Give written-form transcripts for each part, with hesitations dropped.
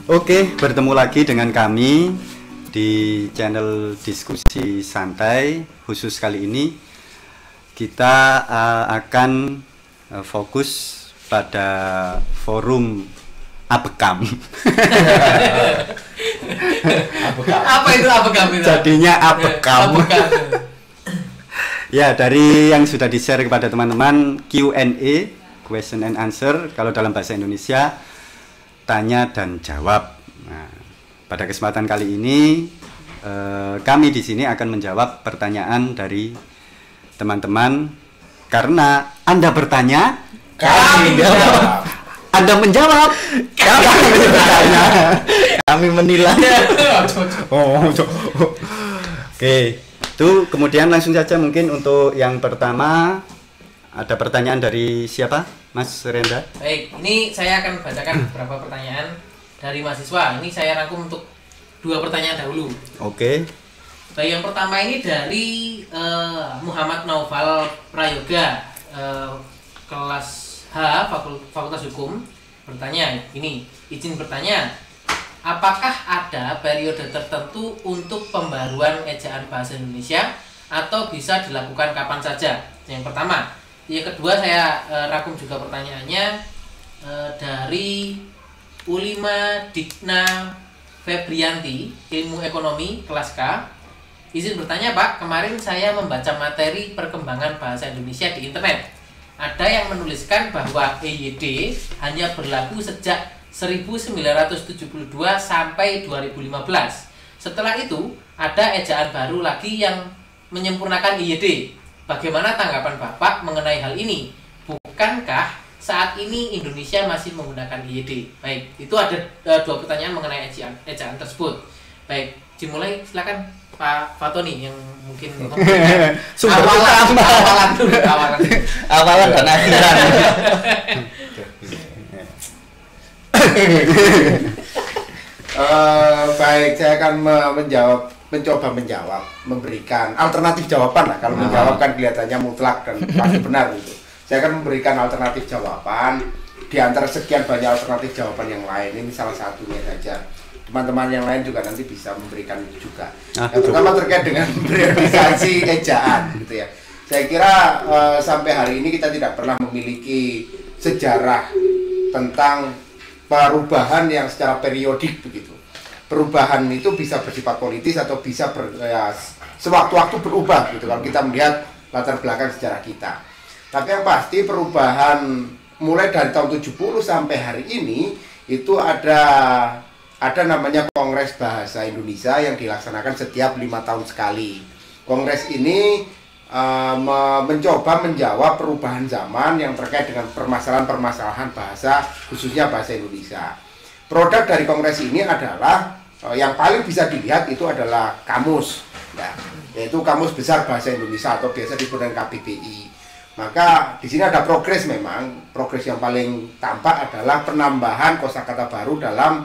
Oke, bertemu lagi dengan kami di channel diskusi santai. Khusus kali ini kita akan fokus pada forum Apekam. Apa itu Apekam itu? Jadinya Apekam. Ya, dari yang sudah di-share kepada teman-teman, Q&A, question and answer, kalau dalam bahasa Indonesia tanya dan jawab. Nah, pada kesempatan kali ini kami di sini akan menjawab pertanyaan dari teman-teman. Karena Anda bertanya, kami menjawab. Anda menjawab, kami bertanya. Kami menilai. Oke, itu kemudian langsung saja mungkin untuk yang pertama ada pertanyaan dari siapa, Mas Renda? Baik, ini saya akan bacakan beberapa pertanyaan dari mahasiswa. Ini saya rangkum untuk 2 pertanyaan dahulu. Oke. Baik, yang pertama ini dari Muhammad Naufal Prayoga, kelas H, Fakultas Hukum. Bertanya, ini izin bertanya, apakah ada periode tertentu untuk pembaruan ejaan bahasa Indonesia atau bisa dilakukan kapan saja? Yang pertama. Yang kedua saya rangkum juga pertanyaannya dari Ulima Dikna Febrianti, Ilmu Ekonomi kelas K. Izin bertanya Pak, kemarin saya membaca materi perkembangan bahasa Indonesia di internet. Ada yang menuliskan bahwa EYD hanya berlaku sejak 1972 sampai 2015. Setelah itu ada ejaan baru lagi yang menyempurnakan EYD. Bagaimana tanggapan Bapak mengenai hal ini? Bukankah saat ini Indonesia masih menggunakan EYD? Baik, itu ada 2 pertanyaan mengenai ejaan tersebut. Baik, dimulai silakan Pak Fatoni yang mungkin awalan dan akhiran. Baik, saya akan mencoba menjawab, memberikan alternatif jawaban lah. Kalau menjawab kan kelihatannya mutlak dan pasti benar gitu. Saya akan memberikan alternatif jawaban di antara sekian banyak alternatif jawaban yang lain. Ini salah satunya saja. Teman-teman yang lain juga nanti bisa memberikan itu juga. Yang pertama terkait dengan periodisasi ejaan gitu ya. Saya kira sampai hari ini kita tidak pernah memiliki sejarah tentang perubahan yang secara periodik begitu. Perubahan itu bisa bersifat politis atau bisa sewaktu-waktu berubah gitu kalau kita melihat latar belakang sejarah kita. Tapi yang pasti perubahan mulai dari tahun 70 sampai hari ini itu ada namanya Kongres Bahasa Indonesia yang dilaksanakan setiap 5 tahun sekali. Kongres ini mencoba menjawab perubahan zaman yang terkait dengan permasalahan-permasalahan bahasa, khususnya bahasa Indonesia. Produk dari kongres ini adalah yang paling bisa dilihat itu adalah kamus, ya, yaitu Kamus Besar Bahasa Indonesia atau biasa disebut dengan KBBI. Maka di sini ada progres memang. Progres yang paling tampak adalah penambahan kosakata baru dalam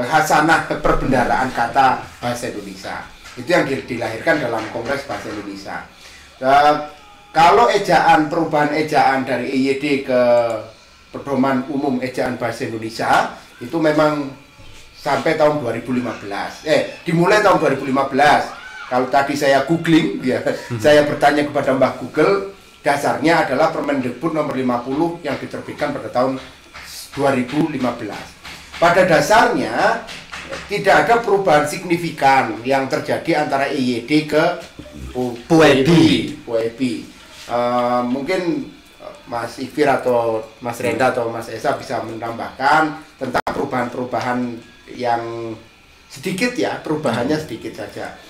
hasanah perbendaharaan kata bahasa Indonesia. Itu yang dilahirkan dalam Kongres Bahasa Indonesia. Kalau perubahan ejaan dari EYD ke Pedoman Umum Ejaan Bahasa Indonesia itu memang sampai tahun 2015. Dimulai tahun 2015. Kalau tadi saya googling, ya, saya bertanya kepada Mbah Google, dasarnya adalah Permendikbud nomor 50 yang diterbitkan pada tahun 2015. Pada dasarnya tidak ada perubahan signifikan yang terjadi antara EYD ke PUEB. Mungkin Mas Ifir atau Mas Renda atau Mas Esa bisa menambahkan tentang perubahan-perubahan yang sedikit ya, perubahannya sedikit saja.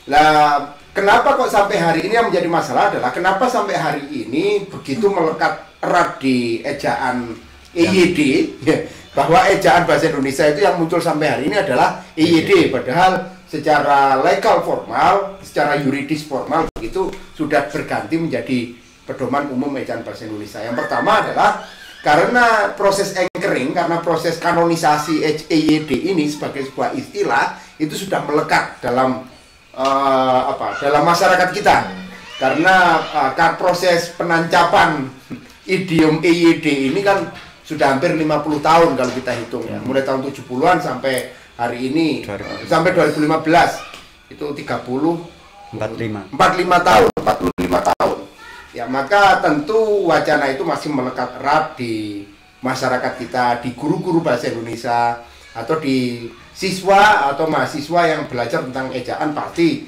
Lah, kenapa kok sampai hari ini yang menjadi masalah adalah kenapa sampai hari ini begitu melekat erat di ejaan EYD, ya, bahwa ejaan bahasa Indonesia itu yang muncul sampai hari ini adalah EYD, padahal secara legal formal, secara yuridis formal begitu sudah berganti menjadi Pedoman Umum Ejaan Bahasa Indonesia. Yang pertama adalah karena proses anchoring, karena proses kanonisasi EYD ini sebagai sebuah istilah itu sudah melekat dalam dalam masyarakat kita. Karena proses penancapan idiom EYD ini kan sudah hampir 50 tahun kalau kita hitung ya. Mulai tahun 70-an sampai hari ini sampai 2015 itu 45 tahun, 45 tahun. Ya, maka tentu wacana itu masih melekat erat di masyarakat kita, di guru-guru bahasa Indonesia atau di siswa atau mahasiswa yang belajar tentang ejaan. Pasti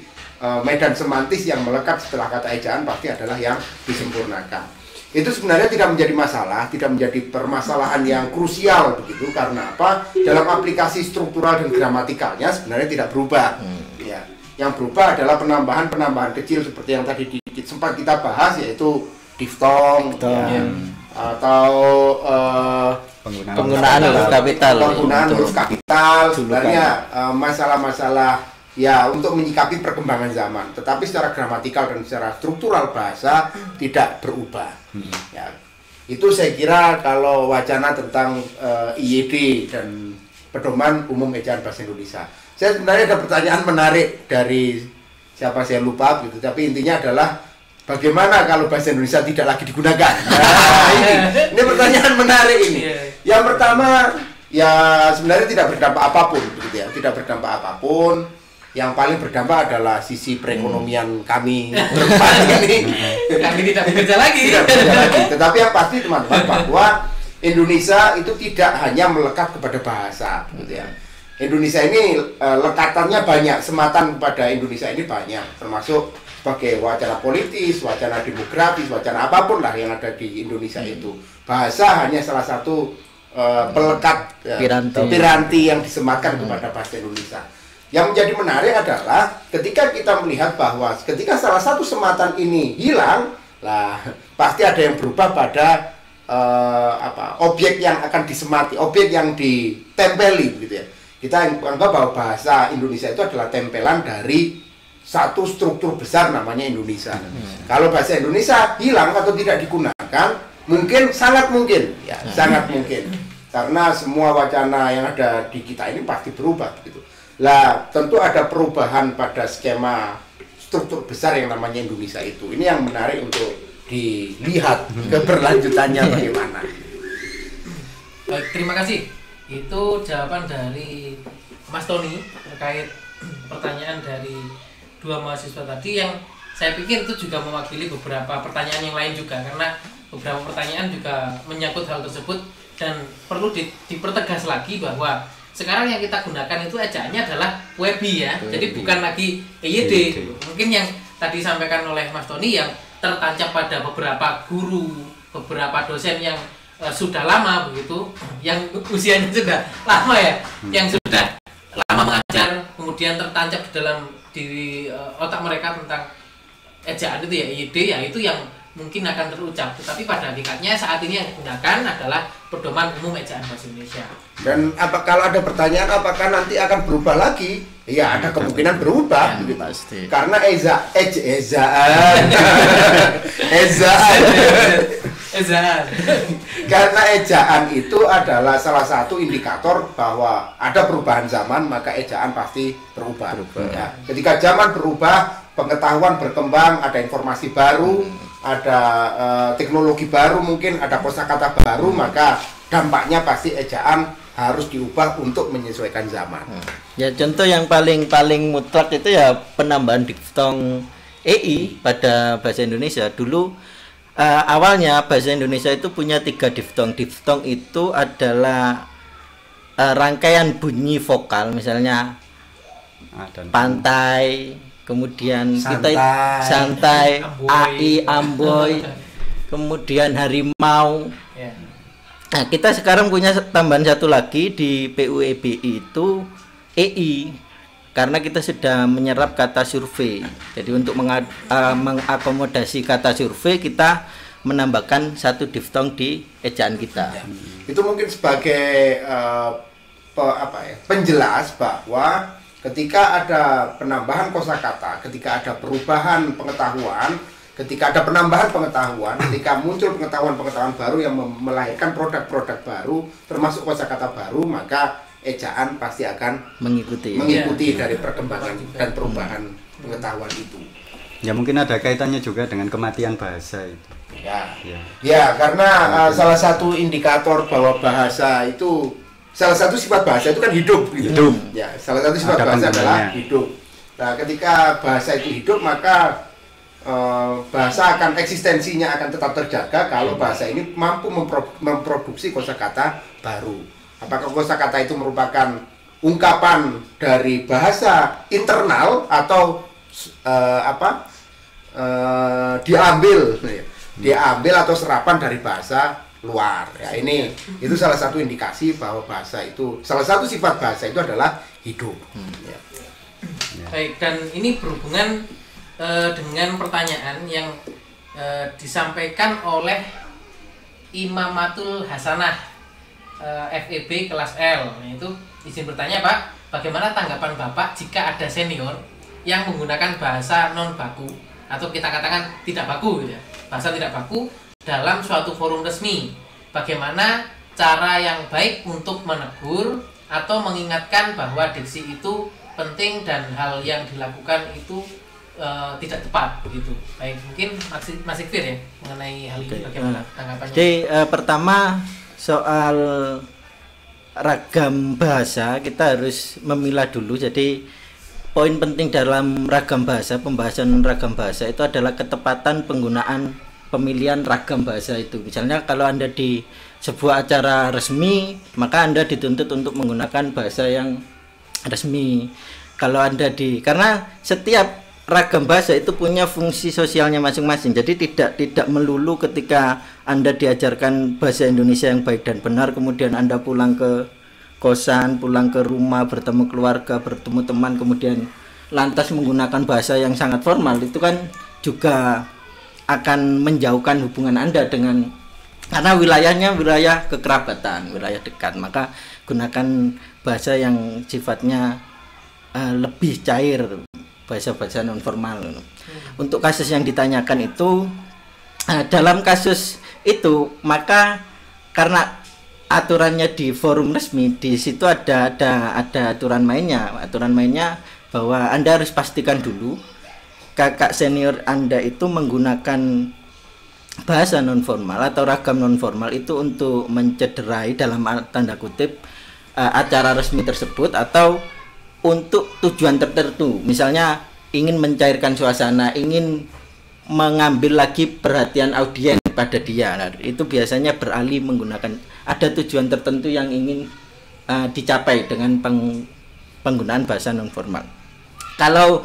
medan semantis yang melekat setelah kata ejaan pasti adalah yang disempurnakan. Itu sebenarnya tidak menjadi masalah, tidak menjadi permasalahan yang krusial begitu, karena apa? Dalam aplikasi struktural dan gramatikalnya sebenarnya tidak berubah. Ya, yang berubah adalah penambahan kecil seperti yang tadi sempat kita bahas, yaitu diftong. Ya, atau penggunaan huruf kapital. Penggunaan huruf kapital sebenarnya masalah-masalah ya untuk menyikapi perkembangan zaman, tetapi secara gramatikal dan secara struktural bahasa tidak berubah. Ya, itu saya kira kalau wacana tentang IYD dan pedoman umum ejaan bahasa Indonesia. Saya sebenarnya ada pertanyaan menarik dari siapa saya lupa gitu, tapi intinya adalah bagaimana kalau bahasa Indonesia tidak lagi digunakan? Nah, ini pertanyaan menarik ini. Yang pertama, ya sebenarnya tidak berdampak apapun, begitu ya, tidak berdampak apapun. Yang paling berdampak adalah sisi perekonomian kami depan ini. Kami tidak bekerja lagi. Tidak bekerja lagi. Tetapi yang pasti teman-teman bahwa Indonesia itu tidak hanya melekat kepada bahasa, gitu ya. Indonesia ini lekatannya banyak, sematan pada Indonesia ini banyak, termasuk sebagai wacana politis, wacana demografis, wacana apapun lah yang ada di Indonesia itu. Bahasa hanya salah satu pelekat piranti yang disematkan kepada bahasa Indonesia. Yang menjadi menarik adalah ketika kita melihat bahwa ketika salah satu sematan ini hilang, lah pasti ada yang berubah pada objek yang akan disemati, objek yang ditempeli, gitu ya. Kita anggap bahwa bahasa Indonesia itu adalah tempelan dari satu struktur besar namanya Indonesia. Kalau bahasa Indonesia hilang atau tidak digunakan, mungkin sangat mungkin, ya sangat mungkin, karena semua wacana yang ada di kita ini pasti berubah, gitu. Lah, tentu ada perubahan pada skema struktur besar yang namanya Indonesia itu. Ini yang menarik untuk dilihat keberlanjutannya bagaimana. Baik, terima kasih. Itu jawaban dari Mas Tony terkait pertanyaan dari dua mahasiswa tadi, yang saya pikir itu juga mewakili beberapa pertanyaan yang lain juga, karena beberapa pertanyaan juga menyangkut hal tersebut, dan perlu dipertegas lagi bahwa sekarang yang kita gunakan itu ejaannya adalah Webi ya. Jadi bukan lagi EYD. Mungkin yang tadi disampaikan oleh Mas Tony yang tertancap pada beberapa guru, beberapa dosen yang sudah lama begitu, yang usianya sudah lama ya, yang sudah lama mengajar, kemudian tertancap di dalam otak mereka tentang ejaan itu ya EYD ya, itu yang mungkin akan terucap, tetapi pada hakikatnya saat ini yang digunakan adalah pedoman umum ejaan bahasa Indonesia. Dan kalau ada pertanyaan apakah nanti akan berubah lagi? Ya ada kemungkinan berubah, gitu. Pasti. Karena ejaan karena ejaan itu adalah salah satu indikator bahwa ada perubahan zaman, maka ejaan pasti berubah. Ya. Ketika zaman berubah, pengetahuan berkembang, ada informasi baru, ada teknologi baru, mungkin ada kosakata baru, maka dampaknya pasti ejaan harus diubah untuk menyesuaikan zaman. Ya, contoh yang paling mutlak itu ya penambahan diftong EI pada bahasa Indonesia. Dulu awalnya bahasa Indonesia itu punya 3 diftong. Diftong itu adalah rangkaian bunyi vokal, misalnya pantai, kemudian santai, ai, amboy, kemudian harimau. Nah, kita sekarang punya tambahan satu lagi di PUEBI itu EI, karena kita sudah menyerap kata survei. Jadi untuk mengakomodasi kata survei, kita menambahkan satu diftong di ejaan kita. Itu mungkin sebagai penjelas bahwa ketika ada penambahan kosakata, ketika ada perubahan pengetahuan, ketika ada penambahan pengetahuan, ketika muncul pengetahuan baru yang melahirkan produk-produk baru, termasuk kosakata baru, maka ejaan pasti akan mengikuti dari perkembangan dan perubahan pengetahuan itu. Ya mungkin ada kaitannya juga dengan kematian bahasa itu. Ya, karena salah satu indikator bahwa bahasa itu, salah satu sifat bahasa itu kan hidup, gitu. Hidup. Ya, salah satu sifat bahasa adalah hidup. Nah, ketika bahasa itu hidup, maka bahasa akan eksistensinya akan tetap terjaga kalau bahasa ini mampu memproduksi kosakata baru. Apakah kosakata itu merupakan ungkapan dari bahasa internal atau diambil atau serapan dari bahasa luar. Ya, ini itu salah satu indikasi bahwa bahasa itu, salah satu sifat bahasa itu adalah hidup. Ya. Baik, dan ini berhubungan dengan pertanyaan yang disampaikan oleh Imamatul Hasanah FEB kelas L. Yaitu izin bertanya Pak, bagaimana tanggapan Bapak jika ada senior yang menggunakan bahasa non baku atau kita katakan tidak baku, gitu ya, bahasa tidak baku dalam suatu forum resmi? Bagaimana cara yang baik untuk menegur atau mengingatkan bahwa diksi itu penting dan hal yang dilakukan itu tidak tepat begitu. Baik, mungkin Mas Ikfir ya mengenai hal ini bagaimana tanggapannya? Jadi pertama soal ragam bahasa kita harus memilah dulu. Jadi poin penting dalam ragam bahasa, pembahasan ragam bahasa itu adalah ketepatan penggunaan pemilihan ragam bahasa itu. Misalnya kalau Anda di sebuah acara resmi, maka Anda dituntut untuk menggunakan bahasa yang resmi. Kalau Anda karena setiap ragam bahasa itu punya fungsi sosialnya masing-masing. Jadi tidak melulu ketika Anda diajarkan bahasa Indonesia yang baik dan benar, kemudian Anda pulang ke kosan, pulang ke rumah, bertemu keluarga, bertemu teman, kemudian lantas menggunakan bahasa yang sangat formal, itu kan juga akan menjauhkan hubungan Anda dengan, karena wilayahnya wilayah kekerabatan, wilayah dekat, maka gunakan bahasa yang sifatnya lebih cair, bahasa-bahasa non formal. Untuk kasus yang ditanyakan itu, dalam kasus itu maka karena aturannya di forum resmi, di situ ada aturan mainnya bahwa Anda harus pastikan dulu kakak senior Anda itu menggunakan bahasa non formal atau ragam non formal itu untuk mencederai dalam tanda kutip acara resmi tersebut atau untuk tujuan tertentu, misalnya ingin mencairkan suasana, ingin mengambil lagi perhatian audiens pada dia. Nah, itu biasanya beralih menggunakan, ada tujuan tertentu yang ingin dicapai dengan penggunaan bahasa non formal. Kalau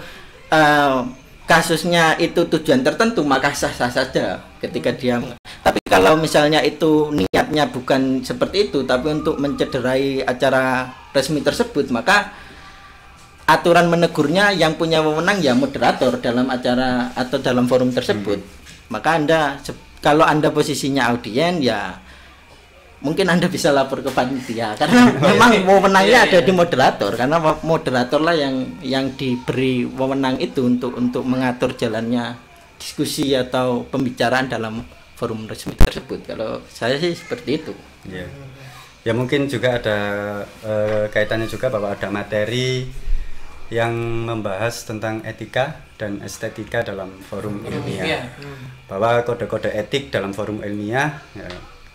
kasusnya itu tujuan tertentu, maka sah-sah saja ketika dia. Tapi kalau misalnya itu niatnya bukan seperti itu, tapi untuk mencederai acara resmi tersebut, maka aturan menegurnya yang punya wewenang ya moderator dalam acara atau dalam forum tersebut. Maka Anda, kalau Anda posisinya audien, ya mungkin Anda bisa lapor ke panitia, karena memang wewenangnya ada di moderator, karena moderator lah yang diberi wewenang itu untuk mengatur jalannya diskusi atau pembicaraan dalam forum resmi tersebut. Kalau saya sih seperti itu. Ya mungkin juga ada kaitannya juga bahwa ada materi yang membahas tentang etika dan estetika dalam forum ilmiah, bahwa kode-kode etik dalam forum ilmiah, ya,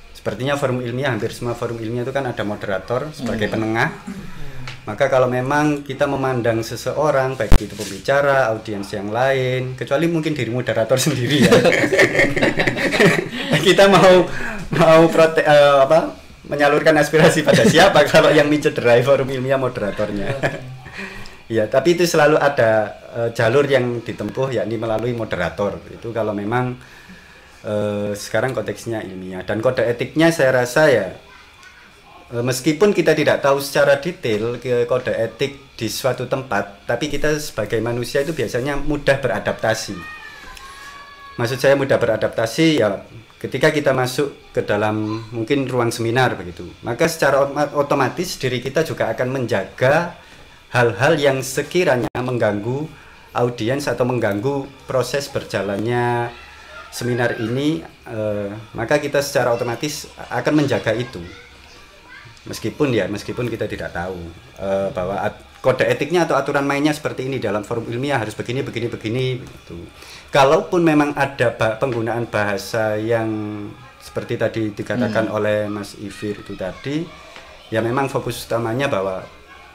sepertinya forum ilmiah, hampir semua forum ilmiah itu kan ada moderator sebagai penengah. Maka kalau memang kita memandang seseorang, baik itu pembicara, audiens yang lain, kecuali mungkin diri moderator sendiri ya, kita mau menyalurkan aspirasi pada siapa kalau yang mencederai forum ilmiah moderatornya. Ya, tapi itu selalu ada jalur yang ditempuh, yakni melalui moderator. Itu kalau memang sekarang konteksnya ilmiah. Dan kode etiknya saya rasa ya, meskipun kita tidak tahu secara detail ke kode etik di suatu tempat, tapi kita sebagai manusia itu biasanya mudah beradaptasi. Maksud saya mudah beradaptasi ya ketika kita masuk ke dalam mungkin ruang seminar begitu. Maka secara otomatis diri kita juga akan menjaga hal-hal yang sekiranya mengganggu audiens atau mengganggu proses berjalannya seminar ini, maka kita secara otomatis akan menjaga itu. meskipun kita tidak tahu bahwa kode etiknya atau aturan mainnya seperti ini dalam forum ilmiah harus begini gitu. Kalaupun memang ada penggunaan bahasa yang seperti tadi dikatakan oleh Mas Ivir itu tadi, ya memang fokus utamanya bahwa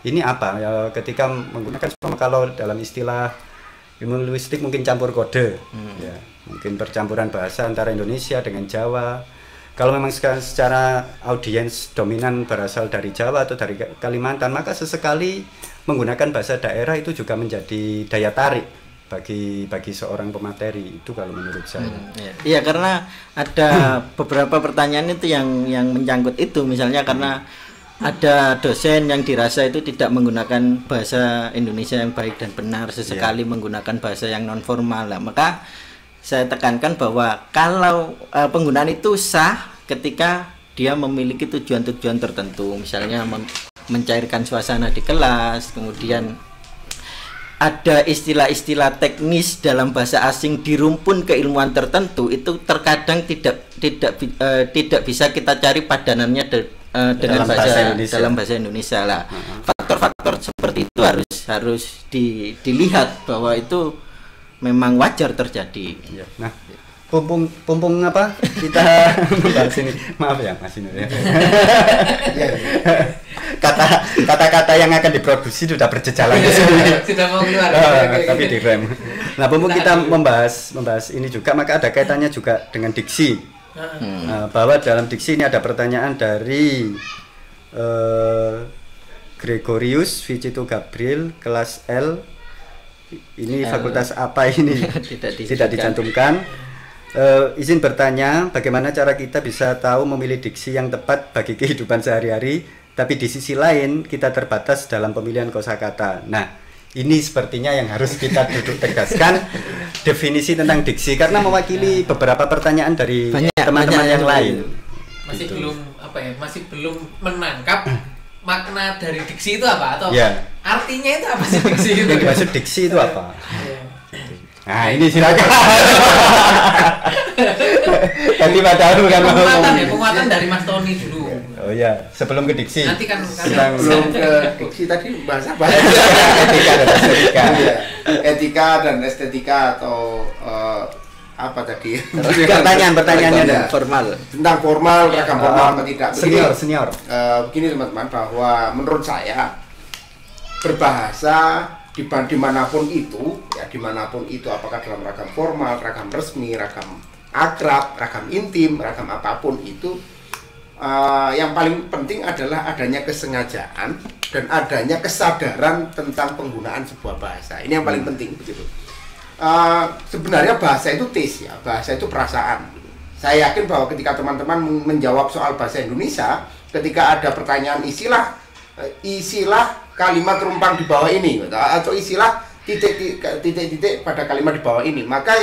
ini apa ya, ketika menggunakan kalau dalam istilah ilmu linguistik mungkin campur kode, ya mungkin percampuran bahasa antara Indonesia dengan Jawa. Kalau memang secara audiens dominan berasal dari Jawa atau dari Kalimantan, maka sesekali menggunakan bahasa daerah itu juga menjadi daya tarik bagi seorang pemateri, itu kalau menurut saya. Iya, karena ada beberapa pertanyaan itu yang menyangkut itu, misalnya karena ada dosen yang dirasa itu tidak menggunakan bahasa Indonesia yang baik dan benar, sesekali menggunakan bahasa yang non formal. Nah, maka saya tekankan bahwa kalau penggunaan itu sah ketika dia memiliki tujuan-tujuan tertentu, misalnya mencairkan suasana di kelas, kemudian ada istilah-istilah teknis dalam bahasa asing di rumpun keilmuan tertentu, itu terkadang tidak bisa kita cari padanannya dengan dalam bahasa Indonesia lah. Faktor-faktor seperti itu harus dilihat bahwa itu memang wajar terjadi. Ya. Nah, pumpung apa kita bahas ini, maaf ya Mas Inu ya. Kata-kata yang akan diproduksi sudah berjejalan di sini. Sudah mau keluar. Tapi direm. Nah, pumpung kita membahas ini juga, maka ada kaitannya juga dengan diksi. Bahwa dalam diksi ini ada pertanyaan dari Gregorius Vicito Gabriel, kelas L. Ini fakultas apa ini? Tidak dicantumkan. Izin bertanya, bagaimana cara kita bisa tahu memilih diksi yang tepat bagi kehidupan sehari-hari, tapi di sisi lain kita terbatas dalam pemilihan kosakata. Nah, ini sepertinya yang harus kita duduk tegaskan definisi tentang diksi, karena mewakili beberapa pertanyaan dari teman-teman yang lain. Masih belum menangkap makna dari diksi itu apa, atau artinya itu apa sih diksi itu? Yang dimaksud diksi itu apa? Nah, ini silakan. Tadi padahal bukan penguatan dari Mas Tony dulu. Oh ya, sebelum ke diksi. Nanti kan sebelum ke diksi tadi bahasa etika dan estetika atau apa tadi? Pertanyaannya formal. Tentang formal, ragam formal atau tidak. Senior. Begini teman-teman, bahwa menurut saya berbahasa dimanapun itu, apakah dalam ragam formal, ragam resmi, ragam akrab, ragam intim, ragam apapun itu, yang paling penting adalah adanya kesengajaan dan adanya kesadaran tentang penggunaan sebuah bahasa. Ini yang paling penting, begitu. Sebenarnya bahasa itu taste ya, bahasa itu perasaan. Saya yakin bahwa ketika teman-teman menjawab soal bahasa Indonesia, ketika ada pertanyaan isilah kalimat rumpang di bawah ini, atau isilah titik-titik pada kalimat di bawah ini, maka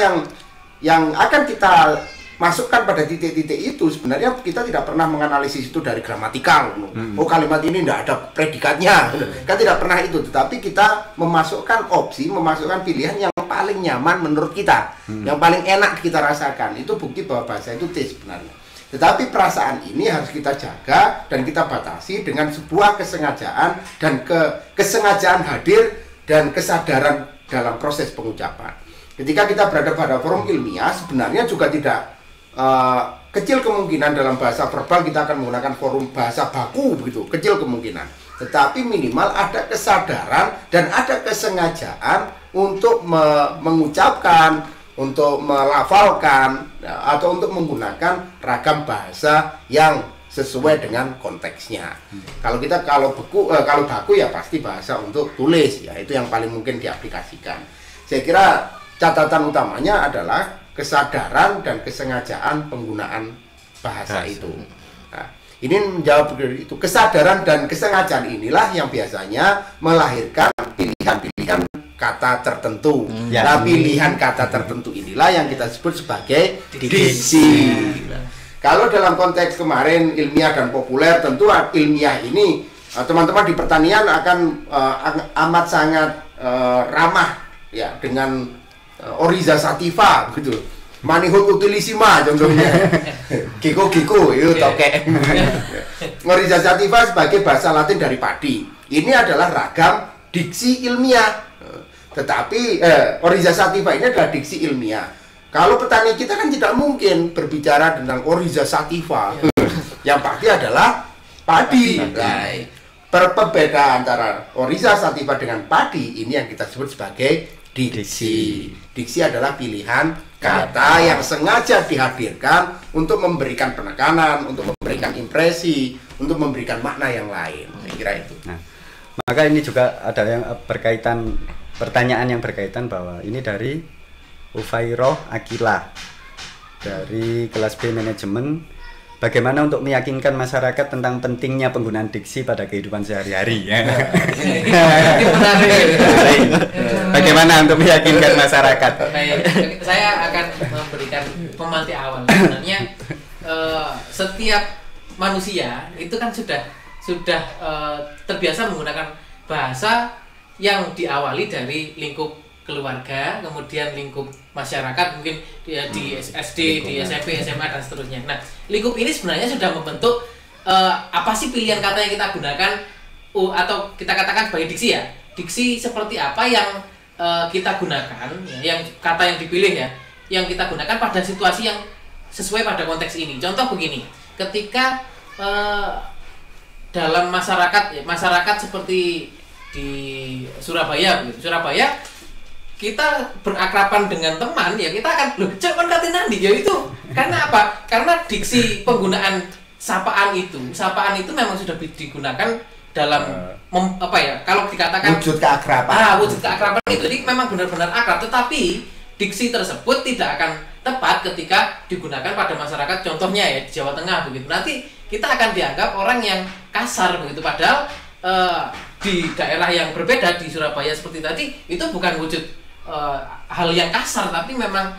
yang akan kita masukkan pada titik-titik itu sebenarnya kita tidak pernah menganalisis itu dari gramatikal. Oh, kalimat ini tidak ada predikatnya, kan tidak pernah itu. Tetapi kita memasukkan pilihan yang paling nyaman menurut kita, yang paling enak kita rasakan. Itu bukti bahwa bahasa itu taste sebenarnya. Tetapi perasaan ini harus kita jaga dan kita batasi dengan sebuah kesengajaan dan kesengajaan hadir dan kesadaran dalam proses pengucapan. Ketika kita berada pada forum ilmiah, sebenarnya juga tidak kecil kemungkinan dalam bahasa verbal kita akan menggunakan forum bahasa baku, begitu, kecil kemungkinan. Tetapi minimal ada kesadaran dan ada kesengajaan untuk mengucapkan, untuk melafalkan, atau untuk menggunakan ragam bahasa yang sesuai dengan konteksnya. Kalau baku ya pasti bahasa untuk tulis, ya itu yang paling mungkin diaplikasikan. Saya kira catatan utamanya adalah kesadaran dan kesengajaan penggunaan bahasa itu. Nah, ini menjawab itu, kesadaran dan kesengajaan inilah yang biasanya melahirkan pilihan-pilihan kata tertentu. Nah, pilihan kata tertentu inilah yang kita sebut sebagai diksi. Kalau dalam konteks kemarin ilmiah dan populer, tentu ilmiah ini teman-teman di pertanian akan amat sangat ramah ya dengan Oriza Sativa, begitu. Manihut utilissima contohnya. Giko itu tokek. Oryza sativa sebagai bahasa Latin dari padi. Ini adalah ragam diksi ilmiah. Tetapi Oryza sativa ini adalah diksi ilmiah. Kalau petani kita kan tidak mungkin berbicara tentang Oryza sativa. Yang pasti adalah padi. Perbedaan antara Oryza sativa dengan padi ini yang kita sebut sebagai diksi. Diksi adalah pilihan kata yang sengaja dihadirkan untuk memberikan penekanan, untuk memberikan impresi, untuk memberikan makna yang lain. Saya kira itu. Nah, maka ini juga ada yang berkaitan, pertanyaan yang berkaitan bahwa ini dari Ufairoh Akila dari kelas B manajemen. Bagaimana untuk meyakinkan masyarakat tentang pentingnya penggunaan diksi pada kehidupan sehari-hari? Bagaimana untuk meyakinkan masyarakat? Baik, saya akan memberikan pemantik awal. Sebenarnya setiap manusia itu kan sudah terbiasa menggunakan bahasa yang diawali dari lingkup keluarga, kemudian lingkup masyarakat, mungkin di SD, di SMP, SMA dan seterusnya. Nah, lingkup ini sebenarnya sudah membentuk apa sih pilihan kata yang kita gunakan atau kita katakan sebagai diksi ya. Diksi seperti apa yang kita gunakan, ya, yang kata yang dipilih ya, yang kita gunakan pada situasi yang sesuai pada konteks ini. Contoh begini, ketika dalam masyarakat seperti di Surabaya, kita berakraban dengan teman, ya kita akan cek katin nanti ya itu. Karena apa? Karena diksi penggunaan sapaan itu memang sudah digunakan dalam kalau dikatakan wujud keakraban. Wujud keakraban itu jadi memang benar-benar akrab, tetapi diksi tersebut tidak akan tepat ketika digunakan pada masyarakat, contohnya ya di Jawa Tengah begitu. Nanti kita akan dianggap orang yang kasar begitu, padahal di daerah yang berbeda di Surabaya seperti tadi itu bukan wujud hal yang kasar, tapi memang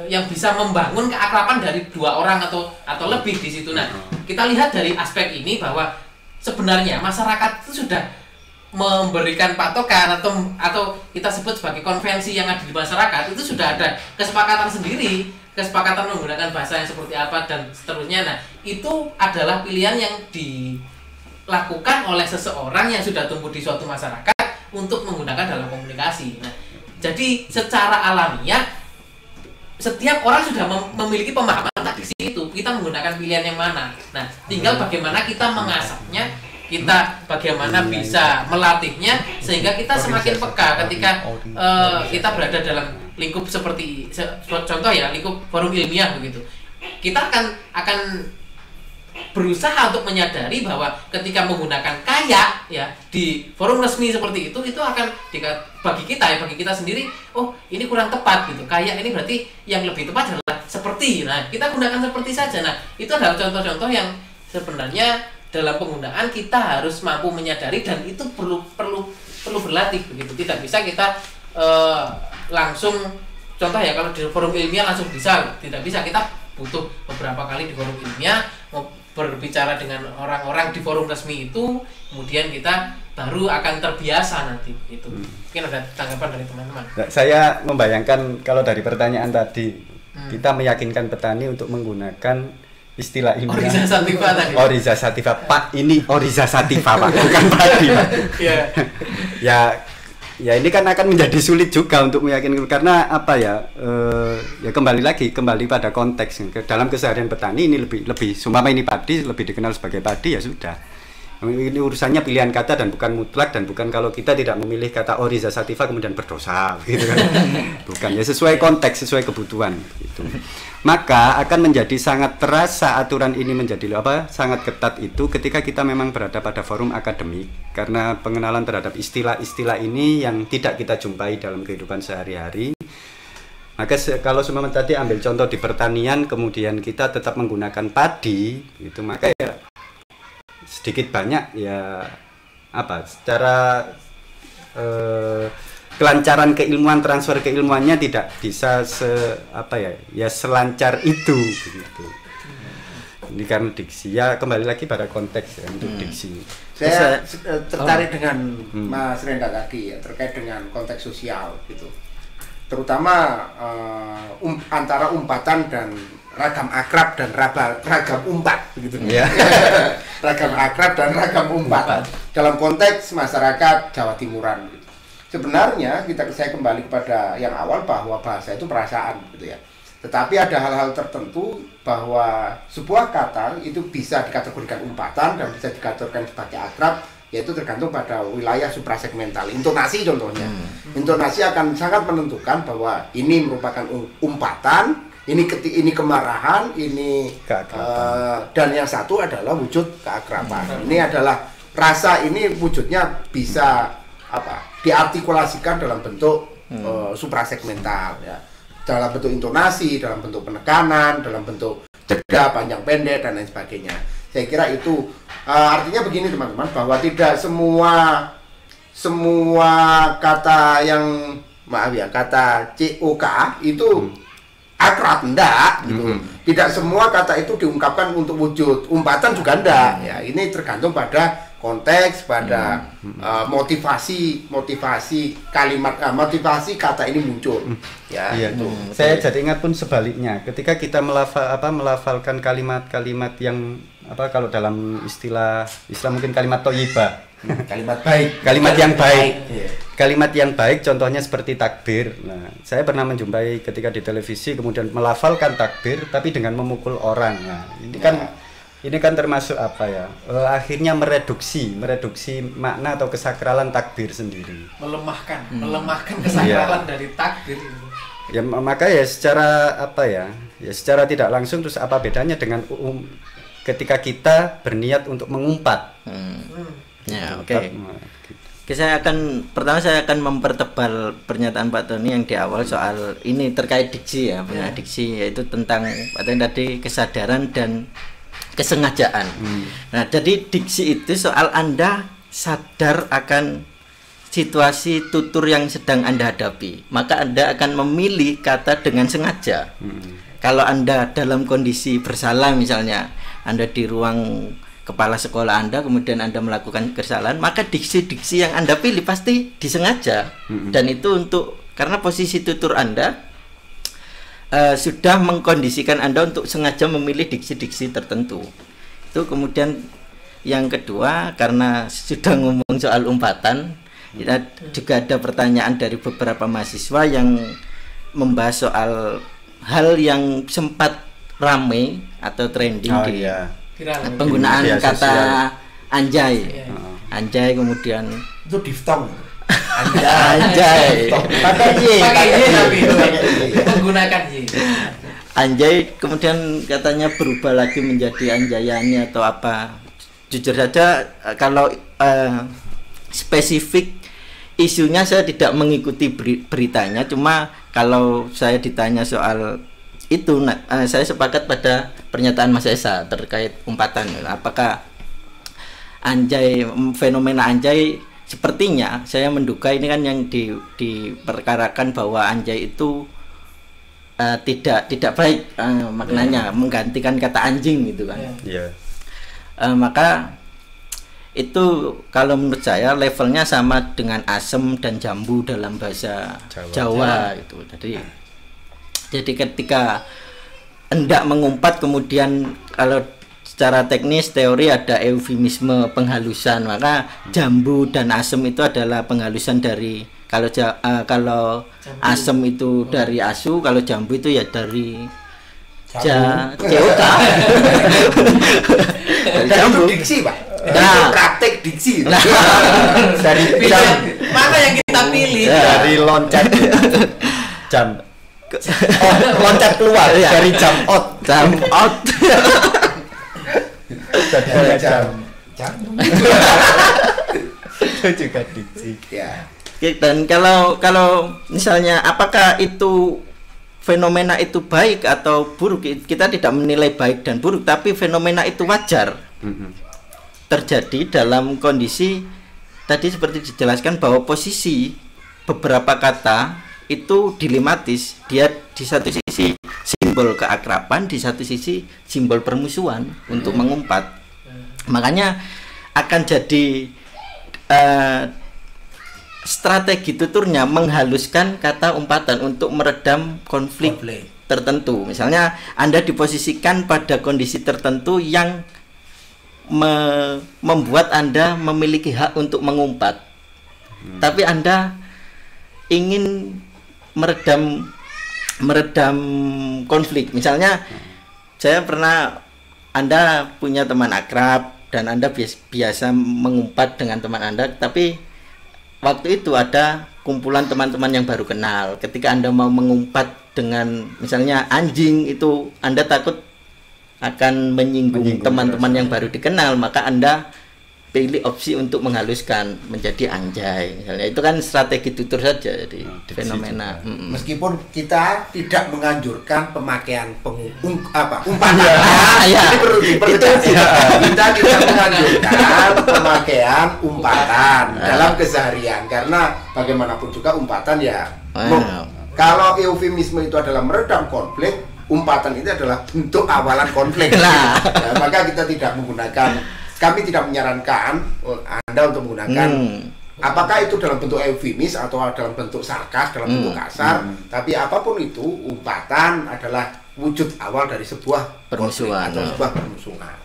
yang bisa membangun keakraban dari dua orang atau lebih di situ. Nah, kita lihat dari aspek ini bahwa sebenarnya masyarakat itu sudah memberikan patokan atau kita sebut sebagai konvensi yang ada di masyarakat, itu sudah ada kesepakatan sendiri, kesepakatan menggunakan bahasa yang seperti apa dan seterusnya. Nah, itu adalah pilihan yang dilakukan oleh seseorang yang sudah tumbuh di suatu masyarakat untuk menggunakan dalam komunikasi. Nah, jadi secara alamiah setiap orang sudah memiliki pemahaman tentang diksi itu. Kita menggunakan pilihan yang mana. Nah, tinggal bagaimana kita mengasahnya, kita bagaimana bisa melatihnya sehingga kita semakin peka ketika kita berada dalam lingkup seperti contoh ya, lingkup forum ilmiah begitu. Kita akan berusaha untuk menyadari bahwa ketika menggunakan kayak ya di forum resmi seperti itu akan bagi kita sendiri, oh ini kurang tepat gitu. Kayak ini berarti yang lebih tepat adalah seperti. Nah, kita gunakan seperti saja. Nah, itu adalah contoh-contoh yang sebenarnya dalam penggunaan kita harus mampu menyadari, dan itu perlu berlatih begitu. Tidak bisa kita langsung contoh ya, kalau di forum ilmiah langsung bisa, tidak bisa. Kita butuh beberapa kali di forum ilmiah berbicara dengan orang-orang di forum resmi itu, kemudian kita baru akan terbiasa nanti itu. Mungkin ada tanggapan dari teman-teman. Nah, saya membayangkan kalau dari pertanyaan tadi kita meyakinkan petani untuk menggunakan istilah ilmiah Oryza sativa tadi. Oryza sativa, Pak, ini Oryza sativa, Pak, bukan padi, Pak. Ya ini kan akan menjadi sulit juga untuk meyakinkan, karena apa ya? Ya kembali pada konteks. Dalam keseharian petani ini lebih sumpama ini padi, lebih dikenal sebagai padi, ya sudah. Ini urusannya pilihan kata dan bukan mutlak, dan bukan kalau kita tidak memilih kata Oryza sativa kemudian berdosa gitu kan. Bukan, ya sesuai konteks, sesuai kebutuhan gitu. Maka akan menjadi sangat terasa aturan ini menjadi sangat ketat itu ketika kita memang berada pada forum akademik, karena pengenalan terhadap istilah-istilah ini yang tidak kita jumpai dalam kehidupan sehari-hari. Maka kalau semua tadi ambil contoh di pertanian, kemudian kita tetap menggunakan padi gitu, maka ya sedikit banyak ya secara kelancaran keilmuan, transfer keilmuannya tidak bisa selancar itu begitu. Ini karena diksi, ya kembali lagi pada konteks ya, untuk diksi. Saya tertarik dengan Mas Renda tadi ya, terkait dengan konteks sosial gitu. terutama antara umpatan dan ragam akrab dan ragam umpat begitu. Yeah. Ragam akrab dan ragam umpat dalam konteks masyarakat Jawa Timuran gitu. Sebenarnya saya kembali kepada yang awal bahwa bahasa itu perasaan gitu ya. Tetapi ada hal-hal tertentu bahwa sebuah kata itu bisa dikategorikan umpatan dan bisa dikategorikan sebagai akrab, yaitu tergantung pada wilayah suprasegmental. Intonasi contohnya. Intonasi akan sangat menentukan bahwa ini merupakan umpatan, ini kemarahan, ini dan yang satu adalah wujud keakraban. Ini adalah rasa, ini wujudnya bisa diartikulasikan dalam bentuk suprasegmental ya. Dalam bentuk intonasi, dalam bentuk penekanan, dalam bentuk jeda, panjang pendek dan lain sebagainya. Saya kira itu artinya begini teman-teman, bahwa tidak semua kata yang kata COK itu akrab, enggak gitu. Tidak semua kata itu diungkapkan untuk wujud umpatan juga enggak ya. Ini tergantung pada konteks, pada motivasi kalimat, motivasi kata ini muncul ya. Iya. Saya jadi ingat pun sebaliknya, ketika kita melafalkan kalimat-kalimat yang kalau dalam istilah Islam mungkin kalimat thayyibah, kalimat baik, kalimat yang baik. Kalimat yang baik contohnya seperti takbir. Nah, saya pernah menjumpai ketika di televisi kemudian melafalkan takbir tapi dengan memukul orang. Nah, ini kan termasuk akhirnya mereduksi makna atau kesakralan takbir sendiri. Melemahkan kesakralan dari takbir itu. Ya maka ya secara secara tidak langsung, terus apa bedanya dengan ketika kita berniat untuk mengumpat. Ya, oke. Saya akan mempertebal pernyataan Pak Tony yang di awal soal ini terkait diksi ya, diksi, yaitu tentang Pak Tony tadi kesadaran dan kesengajaan. Nah, jadi diksi itu soal Anda sadar akan situasi tutur yang sedang Anda hadapi, maka Anda akan memilih kata dengan sengaja. Kalau Anda dalam kondisi bersalah, misalnya Anda di ruang kepala sekolah Anda, kemudian Anda melakukan kesalahan, maka diksi-diksi yang Anda pilih pasti disengaja. Dan itu karena posisi tutur Anda sudah mengkondisikan Anda untuk sengaja memilih diksi-diksi tertentu. Itu kemudian yang kedua, karena sudah ngomong soal umpatan, kita juga ada pertanyaan dari beberapa mahasiswa yang membahas soal hal yang sempat ramai atau trending penggunaan kata anjay. Anjay kemudian itu diftong. Anjay. Pakai menggunakan anjay kemudian katanya berubah lagi menjadi anjayani atau apa. Jujur saja kalau spesifik isunya saya tidak mengikuti beritanya, cuma kalau saya ditanya soal itu, saya sepakat pada pernyataan Mas Esa terkait umpatan. Apakah anjay, fenomena anjay, sepertinya saya menduga ini kan yang diperkarakan bahwa anjay itu tidak baik maknanya, menggantikan kata anjing gitu kan. Maka itu kalau menurut saya levelnya sama dengan asem dan jambu dalam bahasa Jawa itu. Jadi ketika hendak mengumpat, kemudian kalau secara teknis teori ada eufemisme penghalusan, maka jambu dan asem itu adalah penghalusan dari kalau asem itu dari asu, kalau jambu itu ya dari COK. Jambu diksi, Pak. Nah, praktek diksi. Dari mana yang kita pilih? Dari loncat jam. Loncat keluar dari jam out. Itu juga diksi. Ya. Dan kalau misalnya apakah itu fenomena itu baik atau buruk, kita tidak menilai baik dan buruk, tapi fenomena itu wajar terjadi dalam kondisi tadi seperti dijelaskan bahwa posisi beberapa kata itu dilematis. Dia di satu sisi simbol keakraban, di satu sisi simbol permusuhan untuk mengumpat. Makanya akan jadi strategi tuturnya menghaluskan kata umpatan untuk meredam konflik tertentu. Misalnya Anda diposisikan pada kondisi tertentu yang membuat Anda memiliki hak untuk mengumpat. Tapi Anda ingin meredam konflik. Misalnya Anda punya teman akrab dan Anda biasa mengumpat dengan teman Anda, tapi waktu itu ada kumpulan teman-teman yang baru kenal. Ketika Anda mau mengumpat dengan misalnya anjing, itu Anda takut akan menyinggung teman-teman yang baru dikenal, maka Anda pilih opsi untuk menghaluskan menjadi anjay. Misalnya itu kan strategi tutur saja, jadi fenomena. Meskipun kita tidak menganjurkan pemakaian umpatan. Ya, kita tidak menganjurkan pemakaian umpatan dalam keseharian, karena bagaimanapun juga umpatan ya. Kalau eufemisme itu adalah meredam konflik, umpatan itu adalah bentuk awalan konflik. Maka kita tidak menggunakan. Kami tidak menyarankan Anda untuk menggunakan apakah itu dalam bentuk eufemis atau dalam bentuk sarkas, dalam bentuk kasar, tapi apapun itu, umpatan adalah wujud awal dari sebuah permusuhan atau sebuah permusuhan.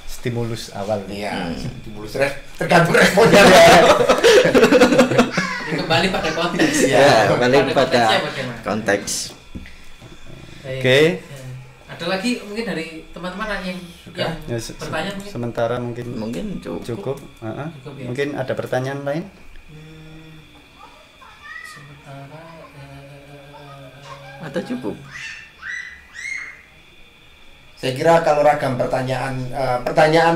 Stimulus awal. Iya, stimulus tergantung responnya. Kembali pada konteks. Kembali pada konteks. Oke. Ada lagi mungkin dari teman-teman yang bertanya mungkin? Sementara mungkin cukup. Ya. Mungkin ada pertanyaan lain? Sementara atau cukup? Saya kira kalau ragam pertanyaan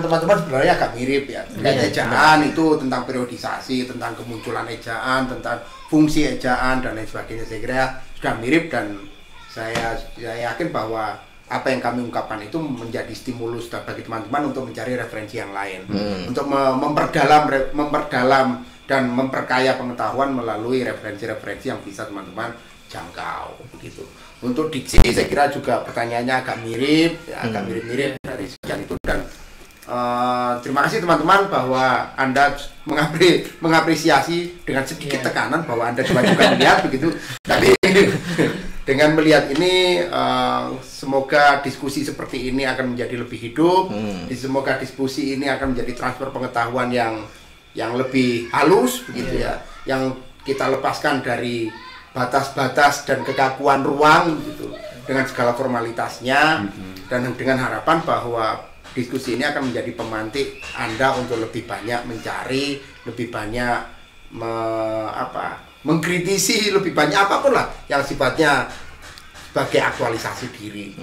teman-teman sebenarnya agak mirip ya. Ejaan itu tentang periodisasi, tentang kemunculan ejaan, tentang fungsi ejaan dan lain sebagainya. Saya kira sudah mirip, dan saya yakin bahwa apa yang kami ungkapkan itu menjadi stimulus bagi teman-teman untuk mencari referensi yang lain, untuk memperdalam dan memperkaya pengetahuan melalui referensi-referensi yang bisa teman-teman jangkau begitu. Untuk diksi saya kira juga pertanyaannya agak mirip, agak mirip-mirip dari sekian itu, dan terima kasih teman-teman bahwa Anda mengapresiasi dengan sedikit tekanan bahwa Anda juga melihat begitu. Tapi dengan melihat ini, semoga diskusi seperti ini akan menjadi lebih hidup. Semoga diskusi ini akan menjadi transfer pengetahuan yang lebih halus begitu ya, yang kita lepaskan dari batas-batas dan kekakuan ruang gitu, dengan segala formalitasnya, dan dengan harapan bahwa diskusi ini akan menjadi pemantik Anda untuk lebih banyak mencari, lebih banyak mengkritisi, lebih banyak apapun lah yang sifatnya sebagai aktualisasi diri.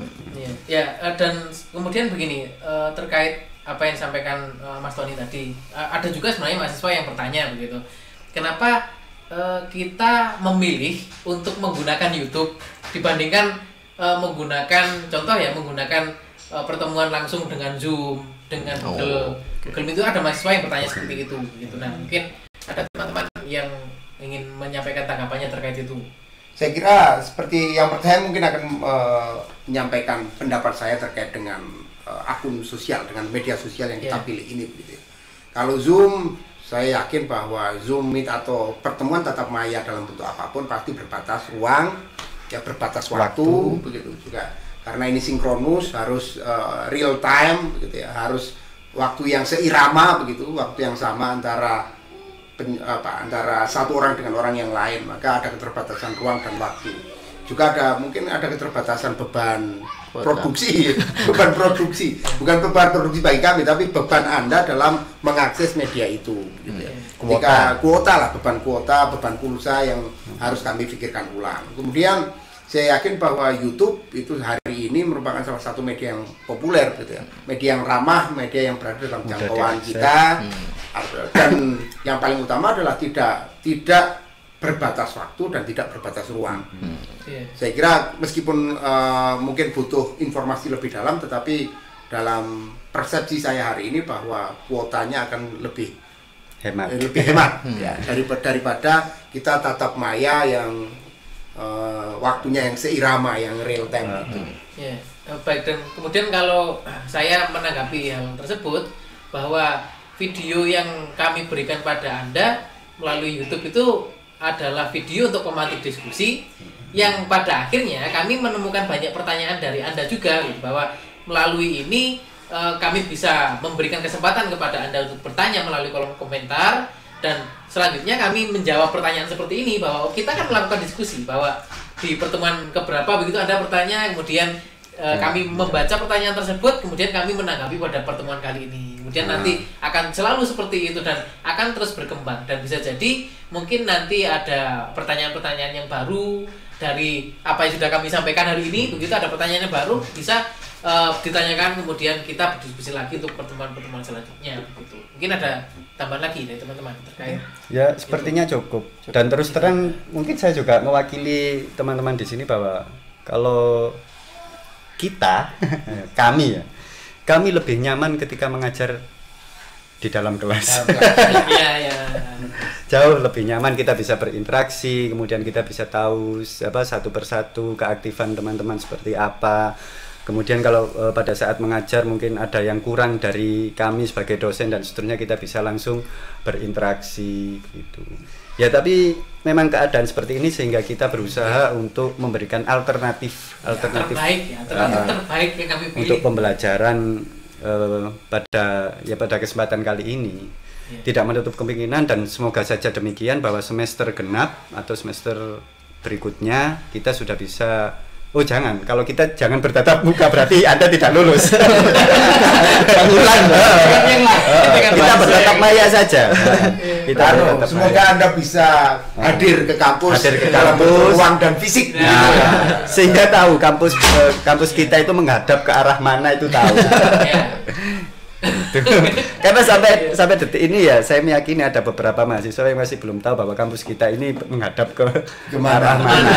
Dan kemudian begini, terkait apa yang disampaikan Mas Tony tadi, ada juga sebenarnya mahasiswa yang bertanya begitu, kenapa kita memilih untuk menggunakan YouTube dibandingkan menggunakan pertemuan langsung dengan Zoom, dengan Google Meet. Itu ada mahasiswa yang bertanya seperti itu gitu. Nah, mungkin ada teman-teman yang ingin menyampaikan tanggapannya terkait itu. Saya kira seperti yang pertama mungkin akan menyampaikan pendapat saya terkait dengan akun sosial, dengan media sosial yang kita pilih ini gitu. Kalau Zoom, saya yakin bahwa Zoom Meet atau pertemuan tatap maya dalam bentuk apapun pasti berbatas ruang, ya berbatas waktu begitu juga. Karena ini sinkronus, harus real time begitu ya, harus waktu yang seirama begitu, waktu yang sama antara satu orang dengan orang yang lain, maka ada keterbatasan ruang dan waktu. Juga mungkin ada keterbatasan beban produksi, bukan beban produksi bagi kami, tapi beban Anda dalam mengakses media itu. Gitu ya. Beban kuota, beban pulsa yang harus kami pikirkan ulang. Kemudian saya yakin bahwa YouTube itu hari ini merupakan salah satu media yang populer, gitu ya, media yang ramah, media yang berada dalam jangkauan kita. Dan yang paling utama adalah tidak berbatas waktu dan tidak berbatas ruang. Saya kira meskipun mungkin butuh informasi lebih dalam, tetapi dalam persepsi saya hari ini bahwa kuotanya akan lebih hemat ya, daripada kita tatap maya yang waktunya yang seirama, yang real time itu. Baik, dan kemudian kalau saya menanggapi hal tersebut, bahwa video yang kami berikan pada Anda melalui YouTube itu adalah video untuk pemantik diskusi yang pada akhirnya kami menemukan banyak pertanyaan dari Anda juga gitu, bahwa melalui ini kami bisa memberikan kesempatan kepada Anda untuk bertanya melalui kolom komentar, dan selanjutnya kami menjawab pertanyaan seperti ini, bahwa kita kan melakukan diskusi bahwa di pertemuan keberapa begitu Anda bertanya, kemudian kami membaca pertanyaan tersebut, kemudian kami menanggapi pada pertemuan kali ini. Kemudian nanti akan selalu seperti itu dan akan terus berkembang, dan bisa jadi mungkin nanti ada pertanyaan-pertanyaan yang baru dari apa yang sudah kami sampaikan hari ini. Begitu ada pertanyaan yang baru bisa ditanyakan, kemudian kita berdiskusi lagi untuk pertemuan-pertemuan selanjutnya begitu. Mungkin ada tambahan lagi dari teman-teman terkait. Ya, sepertinya cukup. Dan terus terang mungkin saya juga mewakili teman-teman di sini bahwa kalau kita kami lebih nyaman ketika mengajar di dalam kelas. Jauh lebih nyaman, kita bisa berinteraksi, kemudian kita bisa tahu satu persatu keaktifan teman-teman seperti apa. Kemudian kalau pada saat mengajar mungkin ada yang kurang dari kami sebagai dosen dan seterusnya, kita bisa langsung berinteraksi gitu. Ya, tapi memang keadaan seperti ini sehingga kita berusaha untuk memberikan alternatif terbaik yang kami pilih untuk pembelajaran pada kesempatan kali ini. Tidak menutup kemungkinan, dan semoga saja demikian bahwa semester genap atau semester berikutnya kita sudah bisa. Oh jangan, kalau kita jangan bertatap muka berarti Anda tidak lulus. Ulang. Kita bertatap maya saja. Semoga Anda bisa hadir ke kampus dalam ruang dan fisik. Sehingga tahu kampus kita itu menghadap ke arah mana, itu tahu. Karena sampai detik ini ya saya meyakini ada beberapa mahasiswa yang masih belum tahu bahwa kampus kita ini menghadap ke arah mana.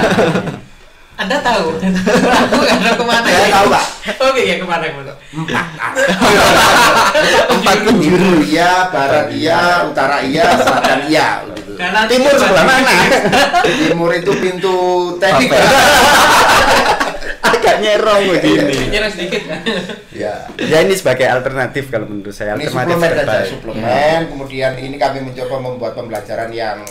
Anda tahu? Aku nggak tahu kemana. Saya tahu, Pak. Oke, ya kemana? Empat penjuru, iya, barat iya, utara iya, selatan iya. Timur sebelah mana? Timur itu pintu teknik. Agak nyerong begini. Nyerong sedikit. Ya. Ya, ini sebagai alternatif kalau menurut saya. Ini alternatif suplemen. Kemudian ini kami mencoba membuat pembelajaran yang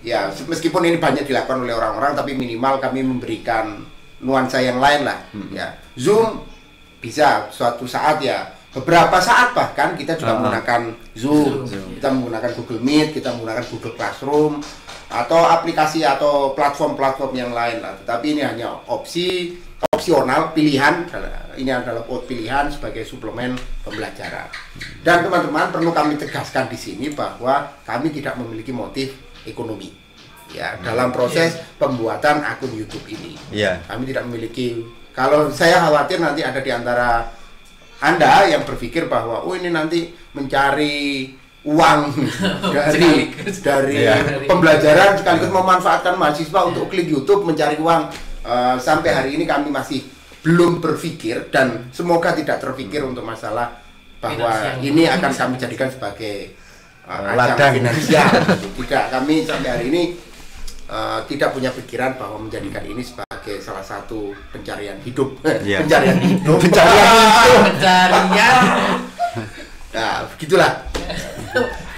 ya, meskipun ini banyak dilakukan oleh orang-orang, tapi minimal kami memberikan nuansa yang lain lah. Ya, Zoom bisa suatu saat ya, beberapa saat bahkan kita juga menggunakan Zoom. Kita menggunakan Google Meet, kita menggunakan Google Classroom, atau aplikasi atau platform-platform yang lain lah. Tetapi ini hanya opsional, pilihan. Ini adalah pilihan sebagai suplemen pembelajaran. Dan teman-teman perlu kami tegaskan di sini bahwa kami tidak memiliki motif ekonomi ya dalam proses pembuatan akun YouTube ini. Kami tidak memiliki. Kalau saya khawatir nanti ada di antara Anda yang berpikir bahwa ini nanti mencari uang dari pembelajaran sekaligus memanfaatkan mahasiswa untuk klik YouTube mencari uang. Sampai hari ini kami masih belum berpikir, dan semoga tidak terpikir untuk masalah bahwa ini akan kami jadikan sebagai ladang finansial. Tidak, kami sampai hari ini tidak punya pikiran bahwa menjadikan ini sebagai salah satu pencarian hidup. Pencarian hidup. Nah, begitulah.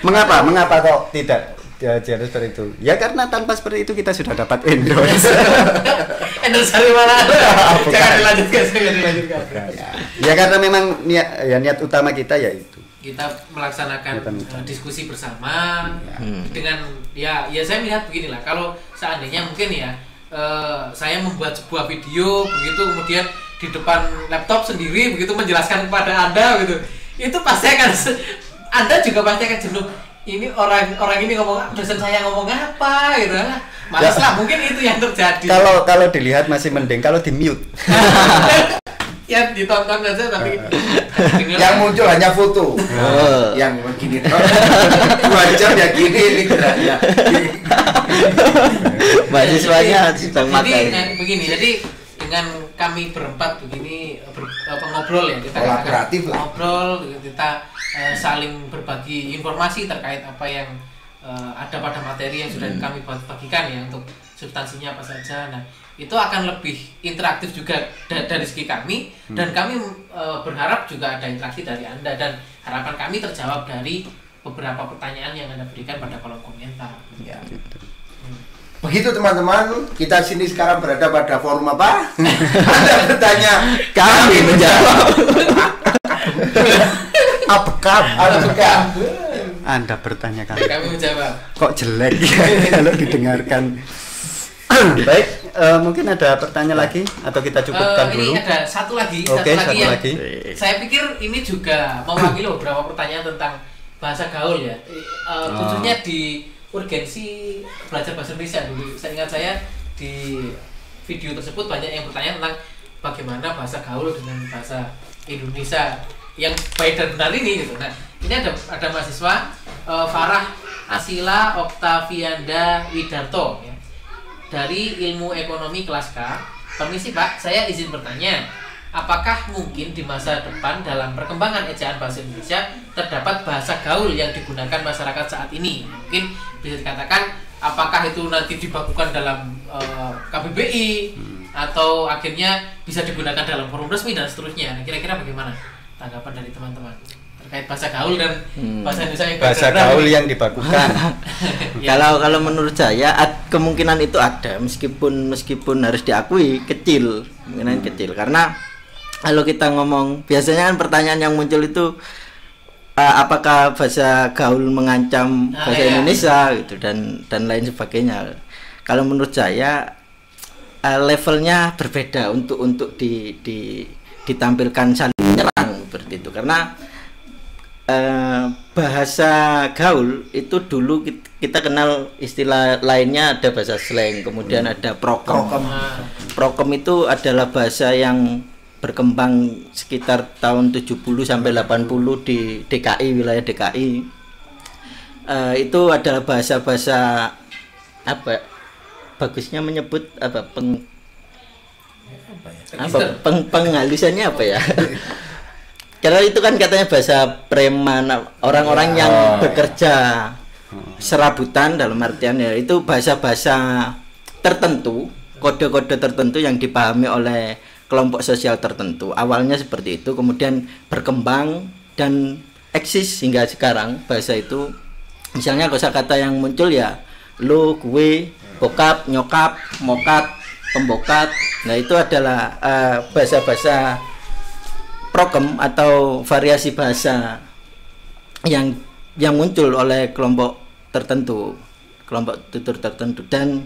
Mengapa kok tidak jadi seperti itu? Ya karena tanpa seperti itu kita sudah dapat endorse. Endorse dari mana? Jangan dilanjutkan. Ya karena memang niat utama kita yaitu kita melaksanakan diskusi bersama dengan ya saya melihat beginilah, kalau seandainya mungkin ya saya membuat sebuah video begitu, kemudian di depan laptop sendiri begitu menjelaskan kepada Anda gitu, itu pasti akan Anda juga pasti akan jenuh. Ini orang ini ngomong, dosen saya ngomong apa gitu. Malas lah, mungkin itu yang terjadi. Kalau dilihat masih mending kalau di mute. Ya ditonton saja tapi yang muncul hanya foto. Yang begini dong. 2 jam ya gini ini geraknya. Mahasiswanya sedang makan. Begini, jadi dengan kami berempat begini ngobrol ya, kita kolaboratif lah. Ngobrol, kita saling berbagi informasi terkait apa yang ada pada materi yang sudah kami bagikan ya, untuk substansinya apa saja. Nah, itu akan lebih interaktif juga dari segi kami, dan kami berharap juga ada interaksi dari Anda, dan harapan kami terjawab dari beberapa pertanyaan yang Anda berikan pada kolom komentar. Ya. Begitu teman-teman, kita sini sekarang berada pada forum apa? Anda bertanya, Kami menjawab. apakah? Anda bertanya kali. Kami menjawab. Kok jelek kalau didengarkan. Baik, mungkin ada pertanyaan lagi atau kita cukupkan dulu? Ini ada satu lagi, Oke, satu satu lagi lagi. saya pikir ini juga mewakili beberapa pertanyaan tentang bahasa gaul ya. Khususnya di urgensi belajar bahasa Indonesia dulu. Saya ingat saya di video tersebut banyak yang bertanya tentang bagaimana bahasa gaul dengan bahasa Indonesia yang baik dan benar ini gitu. Nah, ini ada mahasiswa Farah Asila Oktavianda Widarto ya, dari Ilmu Ekonomi kelas K. Permisi Pak, saya izin bertanya, apakah mungkin di masa depan dalam perkembangan ejaan bahasa Indonesia terdapat bahasa gaul yang digunakan masyarakat saat ini? Mungkin bisa dikatakan apakah itu nanti dibakukan dalam KBBI atau akhirnya bisa digunakan dalam forum resmi dan seterusnya. Nah, kira-kira bagaimana tanggapan dari teman-teman terkait bahasa gaul dan bahasa Indonesia yang Bahasa gaul yang dibakukan. Ya. Kalau menurut saya kemungkinan itu ada, meskipun harus diakui kecil, kemungkinan kecil, karena kalau kita ngomong biasanya kan pertanyaan yang muncul itu apakah bahasa gaul mengancam bahasa Indonesia gitu dan lain sebagainya. Kalau menurut saya levelnya berbeda untuk ditampilkan saling menyerang seperti itu, karena bahasa gaul itu dulu kita kenal istilah lainnya, ada bahasa slang, kemudian ada prokem. Prokem itu adalah bahasa yang berkembang sekitar tahun 70 sampai 80 di DKI, wilayah DKI. Itu adalah bahasa-bahasa apa? Bagusnya menyebut apa? Penghalusannya apa ya? Karena itu kan katanya bahasa preman, orang-orang yang bekerja serabutan, dalam artian ya itu bahasa-bahasa tertentu, kode-kode tertentu yang dipahami oleh kelompok sosial tertentu. Awalnya seperti itu, kemudian berkembang dan eksis hingga sekarang. Bahasa itu misalnya kosakata yang muncul ya lo, gue, bokap, nyokap, mokat, pembokat. Nah, itu adalah bahasa-bahasa prokem atau variasi bahasa yang muncul oleh kelompok tertentu, kelompok tutur tertentu. Dan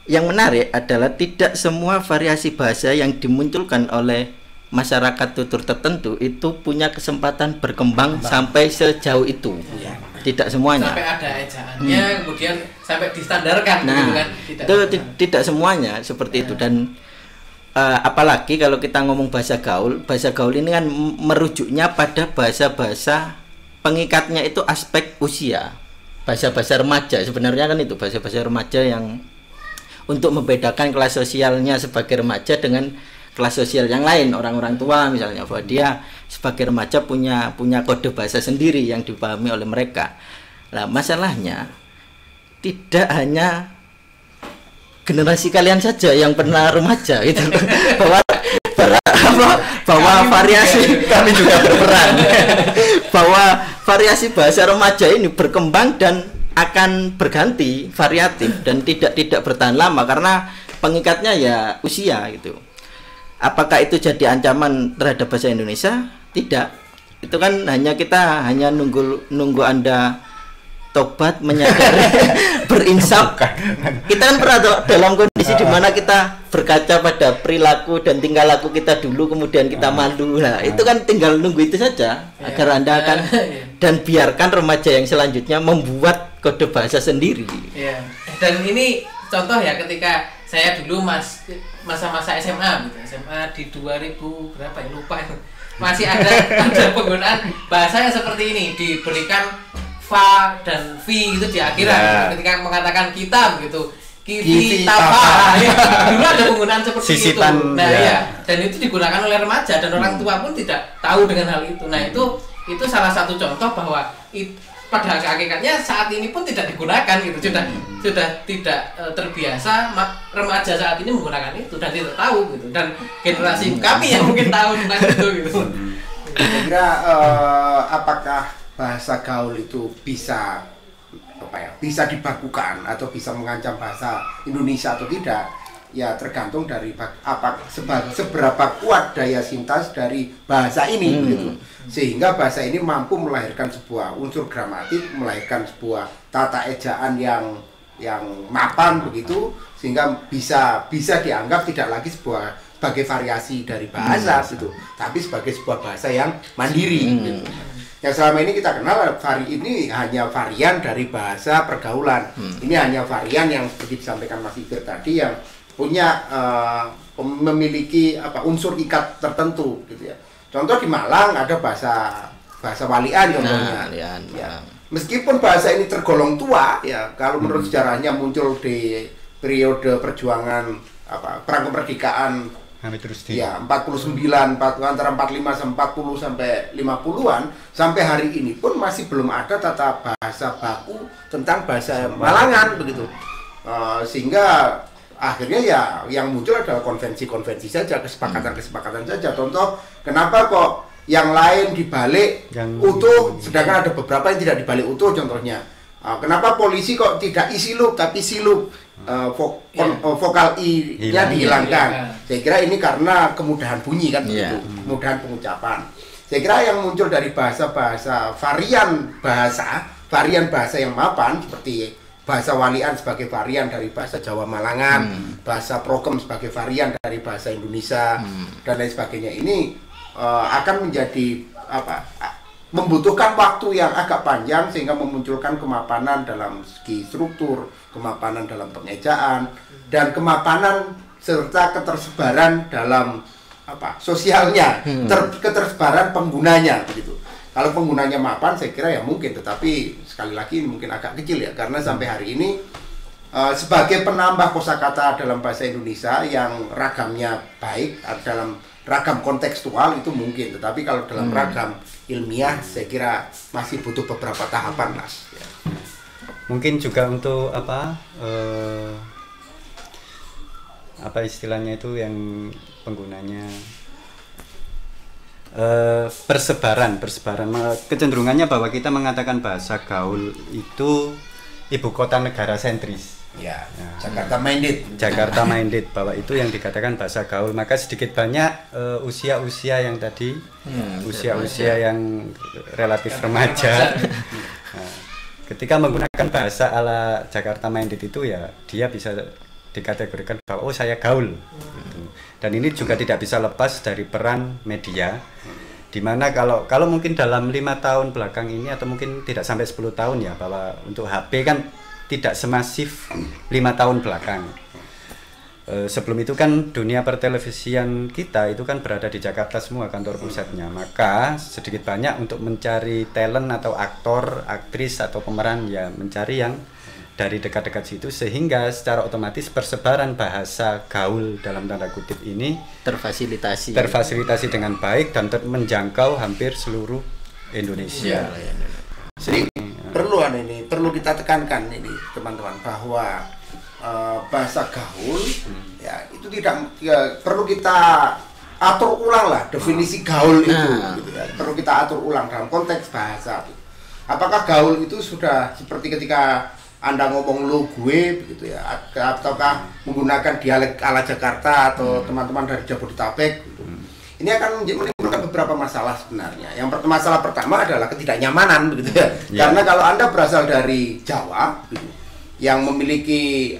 yang menarik adalah tidak semua variasi bahasa yang dimunculkan oleh masyarakat tutur tertentu itu punya kesempatan berkembang sampai sejauh itu. Tidak semuanya. Sampai ada ejaannya, kemudian sampai distandarkan, nah, gitu kan? Tidak semuanya seperti itu. Dan apalagi kalau kita ngomong bahasa gaul ini kan merujuknya pada bahasa-bahasa pengikatnya itu aspek usia. Bahasa-bahasa remaja sebenarnya kan itu bahasa-bahasa remaja yang untuk membedakan kelas sosialnya sebagai remaja dengan kelas sosial yang lain, orang-orang tua misalnya, bahwa dia sebagai remaja punya kode bahasa sendiri yang dipahami oleh mereka. Nah, masalahnya tidak hanya generasi kalian saja yang pernah remaja gitu. bahwa variasi kami juga berperan. Bahwa variasi bahasa remaja ini berkembang dan akan berganti, variatif dan tidak bertahan lama karena pengikatnya ya usia gitu. Apakah itu jadi ancaman terhadap bahasa Indonesia? Tidak. Itu kan kita hanya nunggu Anda tobat, menyadari, berinsaf. Kita kan pernah dalam kondisi di mana kita berkaca pada perilaku dan tingkah laku kita dulu, kemudian kita malu. Nah, itu kan tinggal nunggu itu saja agar Anda akan dan biarkan remaja yang selanjutnya membuat kode bahasa sendiri. Ya. Dan ini contoh ya, ketika saya dulu masa-masa SMA gitu. SMA di 2000 berapa ya, lupa. Masih ada penggunaan bahasa yang seperti ini, diberikan fa dan vi gitu di akhiran gitu. Ketika mengatakan kitab gitu, kita dulu ada penggunaan seperti Sisipan, itu. Nah dan itu digunakan oleh remaja dan orang tua pun tidak tahu dengan hal itu. Nah itu salah satu contoh bahwa pada hakikatnya saat ini pun tidak digunakan gitu, sudah tidak terbiasa remaja saat ini menggunakan itu dan tidak tahu gitu, dan generasi kami yang mungkin tahu tentang itu gitu. Kira apakah bahasa gaul itu bisa bisa dibakukan atau bisa mengancam bahasa Indonesia atau tidak, ya tergantung dari seberapa kuat daya sintas dari bahasa ini gitu. Sehingga bahasa ini mampu melahirkan sebuah unsur gramatik, melahirkan sebuah tata ejaan yang mapan begitu, sehingga bisa dianggap tidak lagi sebagai variasi dari bahasa gitu, tapi sebagai sebuah bahasa yang mandiri gitu. Yang selama ini kita kenal ini hanya varian dari bahasa pergaulan. Ini hanya varian yang seperti disampaikan Mas Igor tadi, yang punya memiliki unsur ikat tertentu gitu ya. Contoh di Malang ada bahasa walian contohnya. Ya. Meskipun bahasa ini tergolong tua ya, kalau menurut sejarahnya muncul di periode perjuangan perang kemerdekaan ya 49 antara 45 sampai 40 sampai 50-an, sampai hari ini pun masih belum ada tata bahasa baku tentang bahasa Malangan begitu. Sehingga akhirnya ya yang muncul adalah konvensi-konvensi saja, kesepakatan-kesepakatan saja. Contoh, kenapa kok yang lain dibalik utuh, sedangkan ada beberapa yang tidak dibalik utuh contohnya. Kenapa polisi kok tidak isiluk tapi siluk, vokal i-nya dihilangkan. Saya kira ini karena kemudahan bunyi kan begitu, kemudahan pengucapan. Saya kira yang muncul dari bahasa-bahasa varian bahasa yang mapan seperti bahasa walian sebagai varian dari bahasa Jawa Malangan, bahasa prokem sebagai varian dari bahasa Indonesia dan lain sebagainya, ini akan menjadi membutuhkan waktu yang agak panjang sehingga memunculkan kemapanan dalam segi struktur, kemapanan dalam pengejaan, dan kemapanan serta ketersebaran dalam sosialnya, ketersebaran penggunanya begitu. Kalau penggunanya mapan saya kira ya mungkin, tetapi sekali lagi mungkin agak kecil ya, karena sampai hari ini sebagai penambah kosakata dalam bahasa Indonesia yang ragamnya baik dalam ragam kontekstual itu mungkin, tetapi kalau dalam ragam ilmiah saya kira masih butuh beberapa tahapan, Mas. Ya. Mungkin juga untuk istilahnya itu yang penggunanya persebaran kecenderungannya bahwa kita mengatakan bahasa gaul itu ibu kota negara sentris. Ya, Jakarta minded bahwa itu yang dikatakan bahasa gaul. Maka sedikit banyak usia-usia yang tadi usia-usia yang relatif remaja ketika menggunakan bahasa ala Jakarta minded itu ya dia bisa dikategorikan bahwa saya gaul gitu. Dan ini juga tidak bisa lepas dari peran media, dimana kalau mungkin dalam 5 tahun belakang ini atau mungkin tidak sampai 10 tahun ya, bahwa untuk HP kan tidak semasif 5 tahun belakang. Sebelum itu kan dunia pertelevisian kita itu kan berada di Jakarta semua kantor pusatnya, maka sedikit banyak untuk mencari talent atau aktor, aktris atau pemeran ya mencari yang dari dekat-dekat situ, sehingga secara otomatis persebaran bahasa gaul dalam tanda kutip ini terfasilitasi dengan baik dan menjangkau hampir seluruh Indonesia. Jadi perlu kita tekankan ini teman-teman bahwa bahasa gaul ya itu tidak perlu kita atur ulang lah definisi gaul itu gitu ya. Perlu kita atur ulang dalam konteks bahasa. Apakah gaul itu sudah seperti ketika Anda ngomong lo gue begitu ya, ataukah menggunakan dialek ala Jakarta atau teman-teman dari Jabodetabek gitu. Ini akan menimbulkan beberapa masalah sebenarnya. Masalah pertama adalah ketidaknyamanan begitu ya. Karena kalau Anda berasal dari Jawa gitu, yang memiliki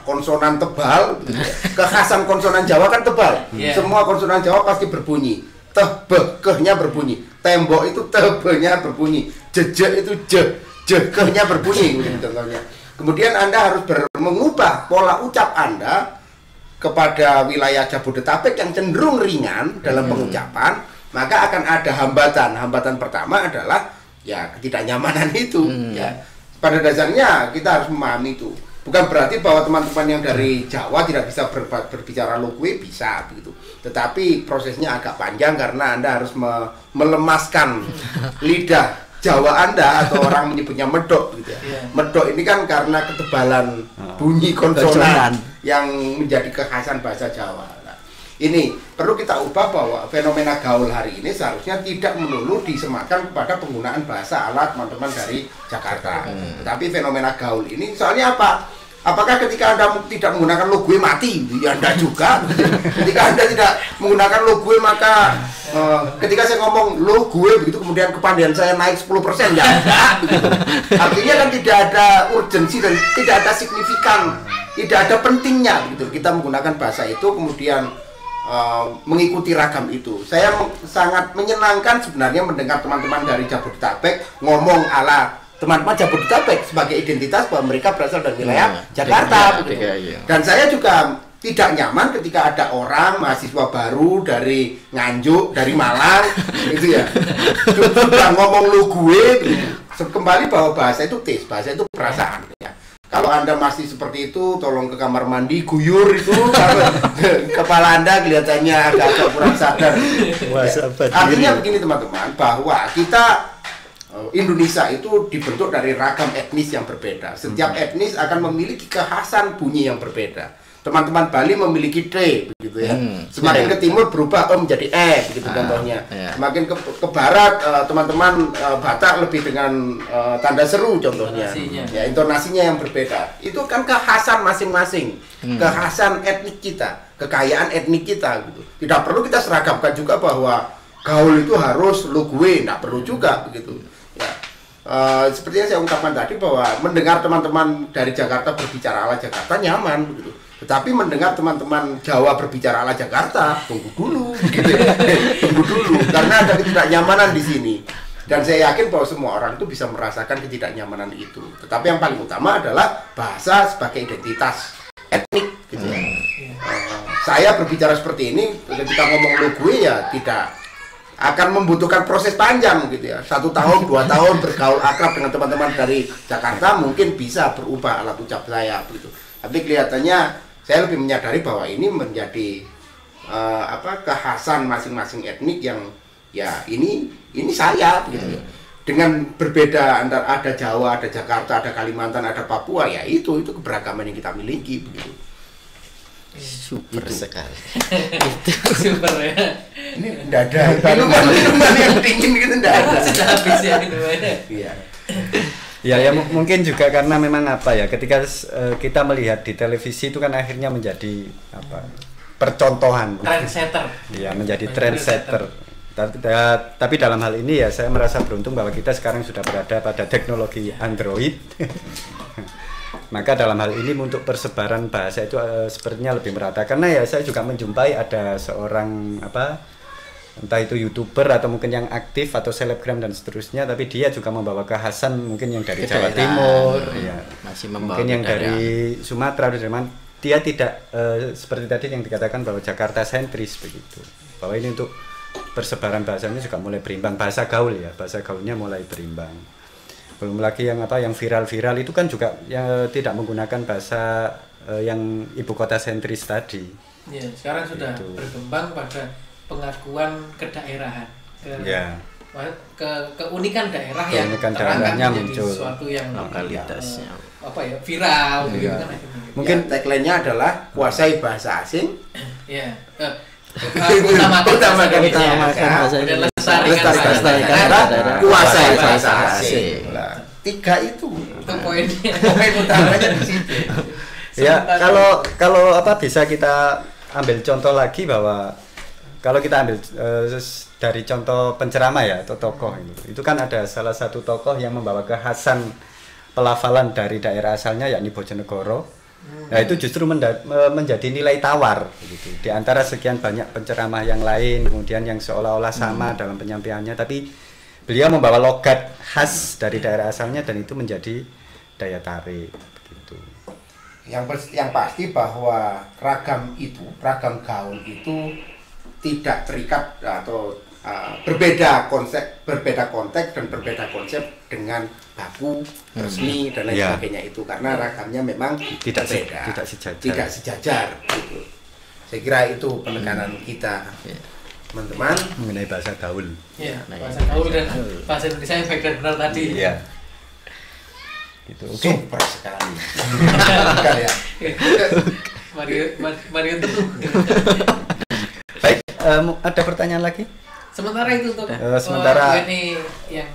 konsonan tebal gitu ya. Kekhasan konsonan Jawa kan tebal. Semua konsonan Jawa pasti berbunyi. Kehnya berbunyi. Tembok itu tebelnya berbunyi. Jejak itu kehnya berbunyi contohnya. Kemudian Anda harus mengubah pola ucap Anda kepada wilayah Jabodetabek yang cenderung ringan dalam pengucapan, maka akan ada hambatan. Hambatan pertama adalah ya ketidaknyamanan itu. Ya. Pada dasarnya kita harus memahami itu. Bukan berarti bahwa teman-teman yang dari Jawa tidak bisa berbicara lokue, bisa begitu. Tetapi prosesnya agak panjang karena Anda harus melemaskan lidah Jawa Anda, atau orang menyebutnya medok gitu ya. Medok ini kan karena ketebalan bunyi konsonan yang menjadi kekhasan bahasa Jawa. Nah, ini perlu kita ubah bahwa fenomena gaul hari ini seharusnya tidak melulu disematkan kepada penggunaan bahasa ala teman-teman dari Jakarta. Tetapi fenomena gaul ini soalnya apa? Apakah ketika Anda tidak menggunakan lo gue mati? Ya Anda juga. Ketika Anda tidak menggunakan lo gue maka ketika saya ngomong lo gue begitu kemudian kepandaian saya naik 10% ya begitu. Artinya kan tidak ada urgensi dan tidak ada signifikan, tidak ada pentingnya gitu. Kita menggunakan bahasa itu kemudian mengikuti ragam itu. Saya sangat menyenangkan sebenarnya mendengar teman-teman dari Jabodetabek ngomong ala teman-teman Jabodetabek sebagai identitas bahwa mereka berasal dari wilayah Jakarta begitu. Dan saya juga tidak nyaman ketika ada orang mahasiswa baru dari Nganjuk, dari Malang gitu ya. Sudah ngomong lu gue begitu. Kembali bahwa bahasa itu taste, bahasa itu perasaan ya. Kalau Anda masih seperti itu, tolong ke kamar mandi, guyur itu, kepala Anda kelihatannya agak kurang sadar. Artinya begini teman-teman, bahwa kita Indonesia itu dibentuk dari ragam etnis yang berbeda. Setiap etnis akan memiliki kekhasan bunyi yang berbeda. Teman-teman Bali memiliki T, begitu ya. Semakin ke timur berubah menjadi begitu contohnya. Semakin ke barat, teman-teman Batak lebih dengan tanda seru contohnya. Ya, intonasinya yang berbeda. Itu kan kekhasan masing-masing, kekhasan etnik kita, kekayaan etnik kita, gitu. Tidak perlu kita seragamkan juga bahwa gaul itu harus lu gue, tidak perlu juga begitu. Ya, seperti yang saya ungkapkan tadi bahwa mendengar teman-teman dari Jakarta berbicara ala Jakarta nyaman begitu. Tetapi mendengar teman-teman Jawa berbicara ala Jakarta, tunggu dulu, gitu ya. Tunggu dulu, karena ada ketidaknyamanan di sini. Dan saya yakin bahwa semua orang itu bisa merasakan ketidaknyamanan itu. Tetapi yang paling utama adalah bahasa sebagai identitas etnik, gitu ya. Saya berbicara seperti ini, ketika ngomong lu gue ya tidak akan membutuhkan proses panjang gitu ya. 1 tahun, 2 tahun bergaul akrab dengan teman-teman dari Jakarta mungkin bisa berubah alat ucap saya begitu. Tapi kelihatannya saya lebih menyadari bahwa ini menjadi kekhasan masing-masing etnik yang ya ini saya begitu ya. Dengan berbeda antara ada Jawa, ada Jakarta, ada Kalimantan, ada Papua ya itu keberagaman yang kita miliki begitu. Super sekali. Super ya. Ini enggak ada minuman yang dingin gitu enggak ada. Sudah habis ya minumannya. Iya. Ya mungkin juga karena memang apa ya, ketika kita melihat di televisi itu kan akhirnya menjadi apa? Percontohan. Trendsetter. Iya, menjadi trendsetter. Tapi dalam hal ini ya saya merasa beruntung bahwa kita sekarang sudah berada pada teknologi Android. Maka dalam hal ini untuk persebaran bahasa itu sepertinya lebih merata, karena ya saya juga menjumpai ada seorang entah itu YouTuber atau mungkin yang aktif atau selebgram dan seterusnya, tapi dia juga membawa kekhasan mungkin yang dari Jawa Timur ya, masih mungkin yang dari Sumatera, dia tidak seperti tadi yang dikatakan bahwa Jakarta sentris begitu, bahwa ini untuk persebaran bahasanya juga mulai berimbang, bahasa gaul ya, bahasa gaulnya mulai berimbang. Belum lagi yang viral-viral itu kan juga tidak menggunakan bahasa yang ibu kota sentris tadi. Ya, sekarang sudah berkembang pada pengakuan kedaerahan. Keunikan daerah yang daerahnya muncul sesuatu yang lokalitasnya viral gitu kan. Mungkin tagline-nya adalah kuasai bahasa asing. Ya. Utamakan bahasa Indonesia. Lestarikan kuasai bahasa asing. Tiga itu poinnya. Poin utamanya di situ. Ya, kalau bisa kita ambil contoh lagi bahwa kalau kita ambil dari contoh penceramah ya atau tokoh itu kan ada salah satu tokoh yang membawa kekhasan pelafalan dari daerah asalnya yakni Bojonegoro. Nah itu justru menjadi nilai tawar gitu. Di antara sekian banyak penceramah yang lain kemudian yang seolah-olah sama dalam penyampaiannya, tapi beliau membawa logat khas dari daerah asalnya dan itu menjadi daya tarik gitu. Yang pasti bahwa ragam gaul itu tidak terikat atau berbeda konteks dan berbeda konsep dengan baku resmi dan lain sebagainya itu, karena ragamnya memang tidak sejajar gitu. Saya kira itu penekanan kita teman-teman mengenai bahasa gaul. Iya, bahasa gaul dan bahasa Indonesia yang baik dan benar tadi. Iya. Gitu. Oke, super sekali. Mario teduh. ada pertanyaan lagi? Sementara itu untuk sementara Q&A yang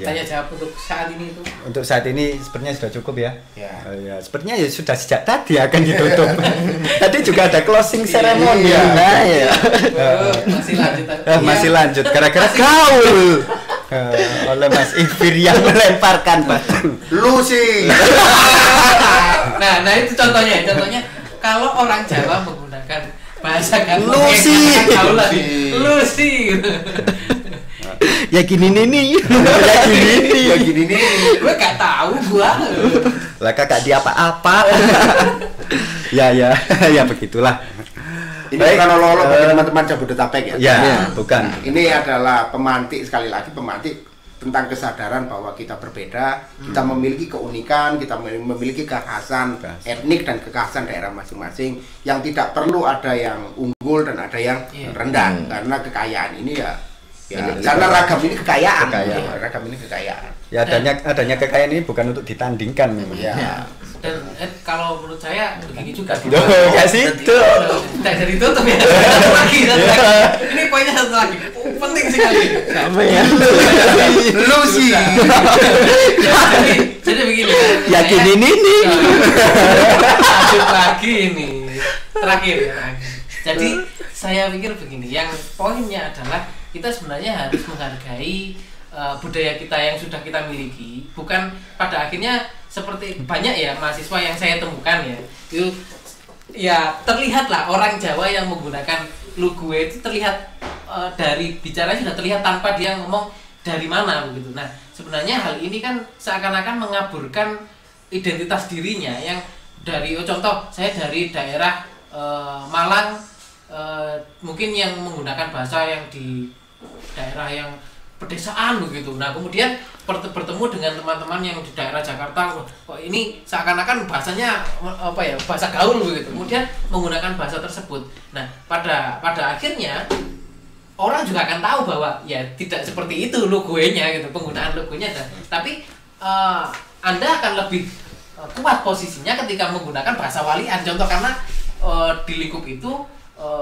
tanya jawab untuk saat ini itu. Untuk saat ini sepertinya sudah cukup ya. Ya. Ya, sepertinya ya sudah sejak tadi akan ditutup. Tadi juga ada closing ceremony. Iya. Nah, ya. Masih lanjut. Masih lanjut gara-gara gaul. Oleh Mas Ifir yang melemparkan batu. Lu sih. Nah itu contohnya kalau orang Jawa menggunakan bahasa kan Lucy. Ya gini nih. Ya gini nih. Gue gak tahu gua. Lah kakak dia apa-apa. Ya begitulah. Ini bukan olok-olok bagi teman-teman Jabodetabek ya. Ya, bukan. Ini adalah pemantik, sekali lagi pemantik tentang kesadaran bahwa kita berbeda, kita memiliki keunikan, kita memiliki kekhasan etnik dan kekhasan daerah masing-masing yang tidak perlu ada yang unggul dan ada yang rendah karena kekayaan ini ya karena ragam ini kekayaan. Ragam ini kekayaan. Ya adanya kekayaan ini bukan untuk ditandingkan memang. Ya. Dan kalau menurut saya begini juga gitu. Enggak situ. Tidak jadi tutup ya. Lagi. Ini poinnya satu lagi. Penting sekali. Sampai ya. Lu sih. Jadi begini. Yakin ini nih. Lanjut lagi ini. Terakhir. Jadi saya pikir begini. Yang poinnya adalah kita sebenarnya harus menghargai budaya kita yang sudah kita miliki. Bukan pada akhirnya seperti banyak ya mahasiswa yang saya temukan ya, itu ya terlihatlah orang Jawa yang menggunakan lu gue itu terlihat dari bicara sudah terlihat tanpa dia ngomong dari mana begitu. Nah sebenarnya hal ini kan seakan-akan mengaburkan identitas dirinya yang dari contoh saya dari daerah Malang, mungkin yang menggunakan bahasa yang di daerah yang pedesaan begitu. Nah kemudian bertemu dengan teman-teman yang di daerah Jakarta, kok ini seakan-akan bahasanya bahasa gaul begitu. Kemudian menggunakan bahasa tersebut. Nah pada akhirnya orang juga akan tahu bahwa ya tidak seperti itu logonya gitu, penggunaan logonya. Tapi Anda akan lebih kuat posisinya ketika menggunakan bahasa walian. Contoh karena di lingkup itu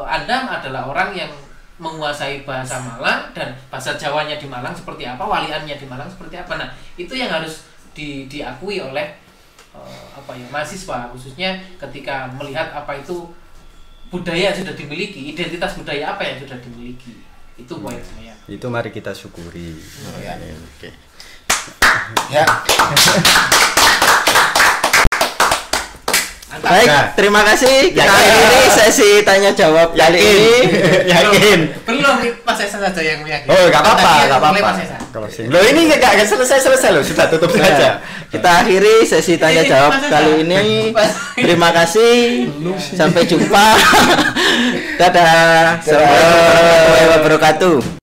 Anda adalah orang yang menguasai bahasa Malang dan bahasa Jawanya di Malang seperti apa, waliannya di Malang seperti apa. Nah, itu yang harus diakui oleh mahasiswa khususnya ketika melihat apa itu budaya yang sudah dimiliki, identitas budaya apa yang sudah dimiliki. Itu poin saya. Itu mari kita syukuri. Oke. Ya. Baik, terima kasih. Kita akhiri sesi tanya jawab kali ini. Yakin. Belum Mas Esa saja yang yakin. Oh, enggak apa-apa. Mas Esa. Loh ini enggak selesai loh, sudah tutup saja. Kita akhiri sesi tanya jawab kali ini. Terima kasih. Sampai jumpa. Dadah. Assalamualaikum warahmatullahi wabarakatuh.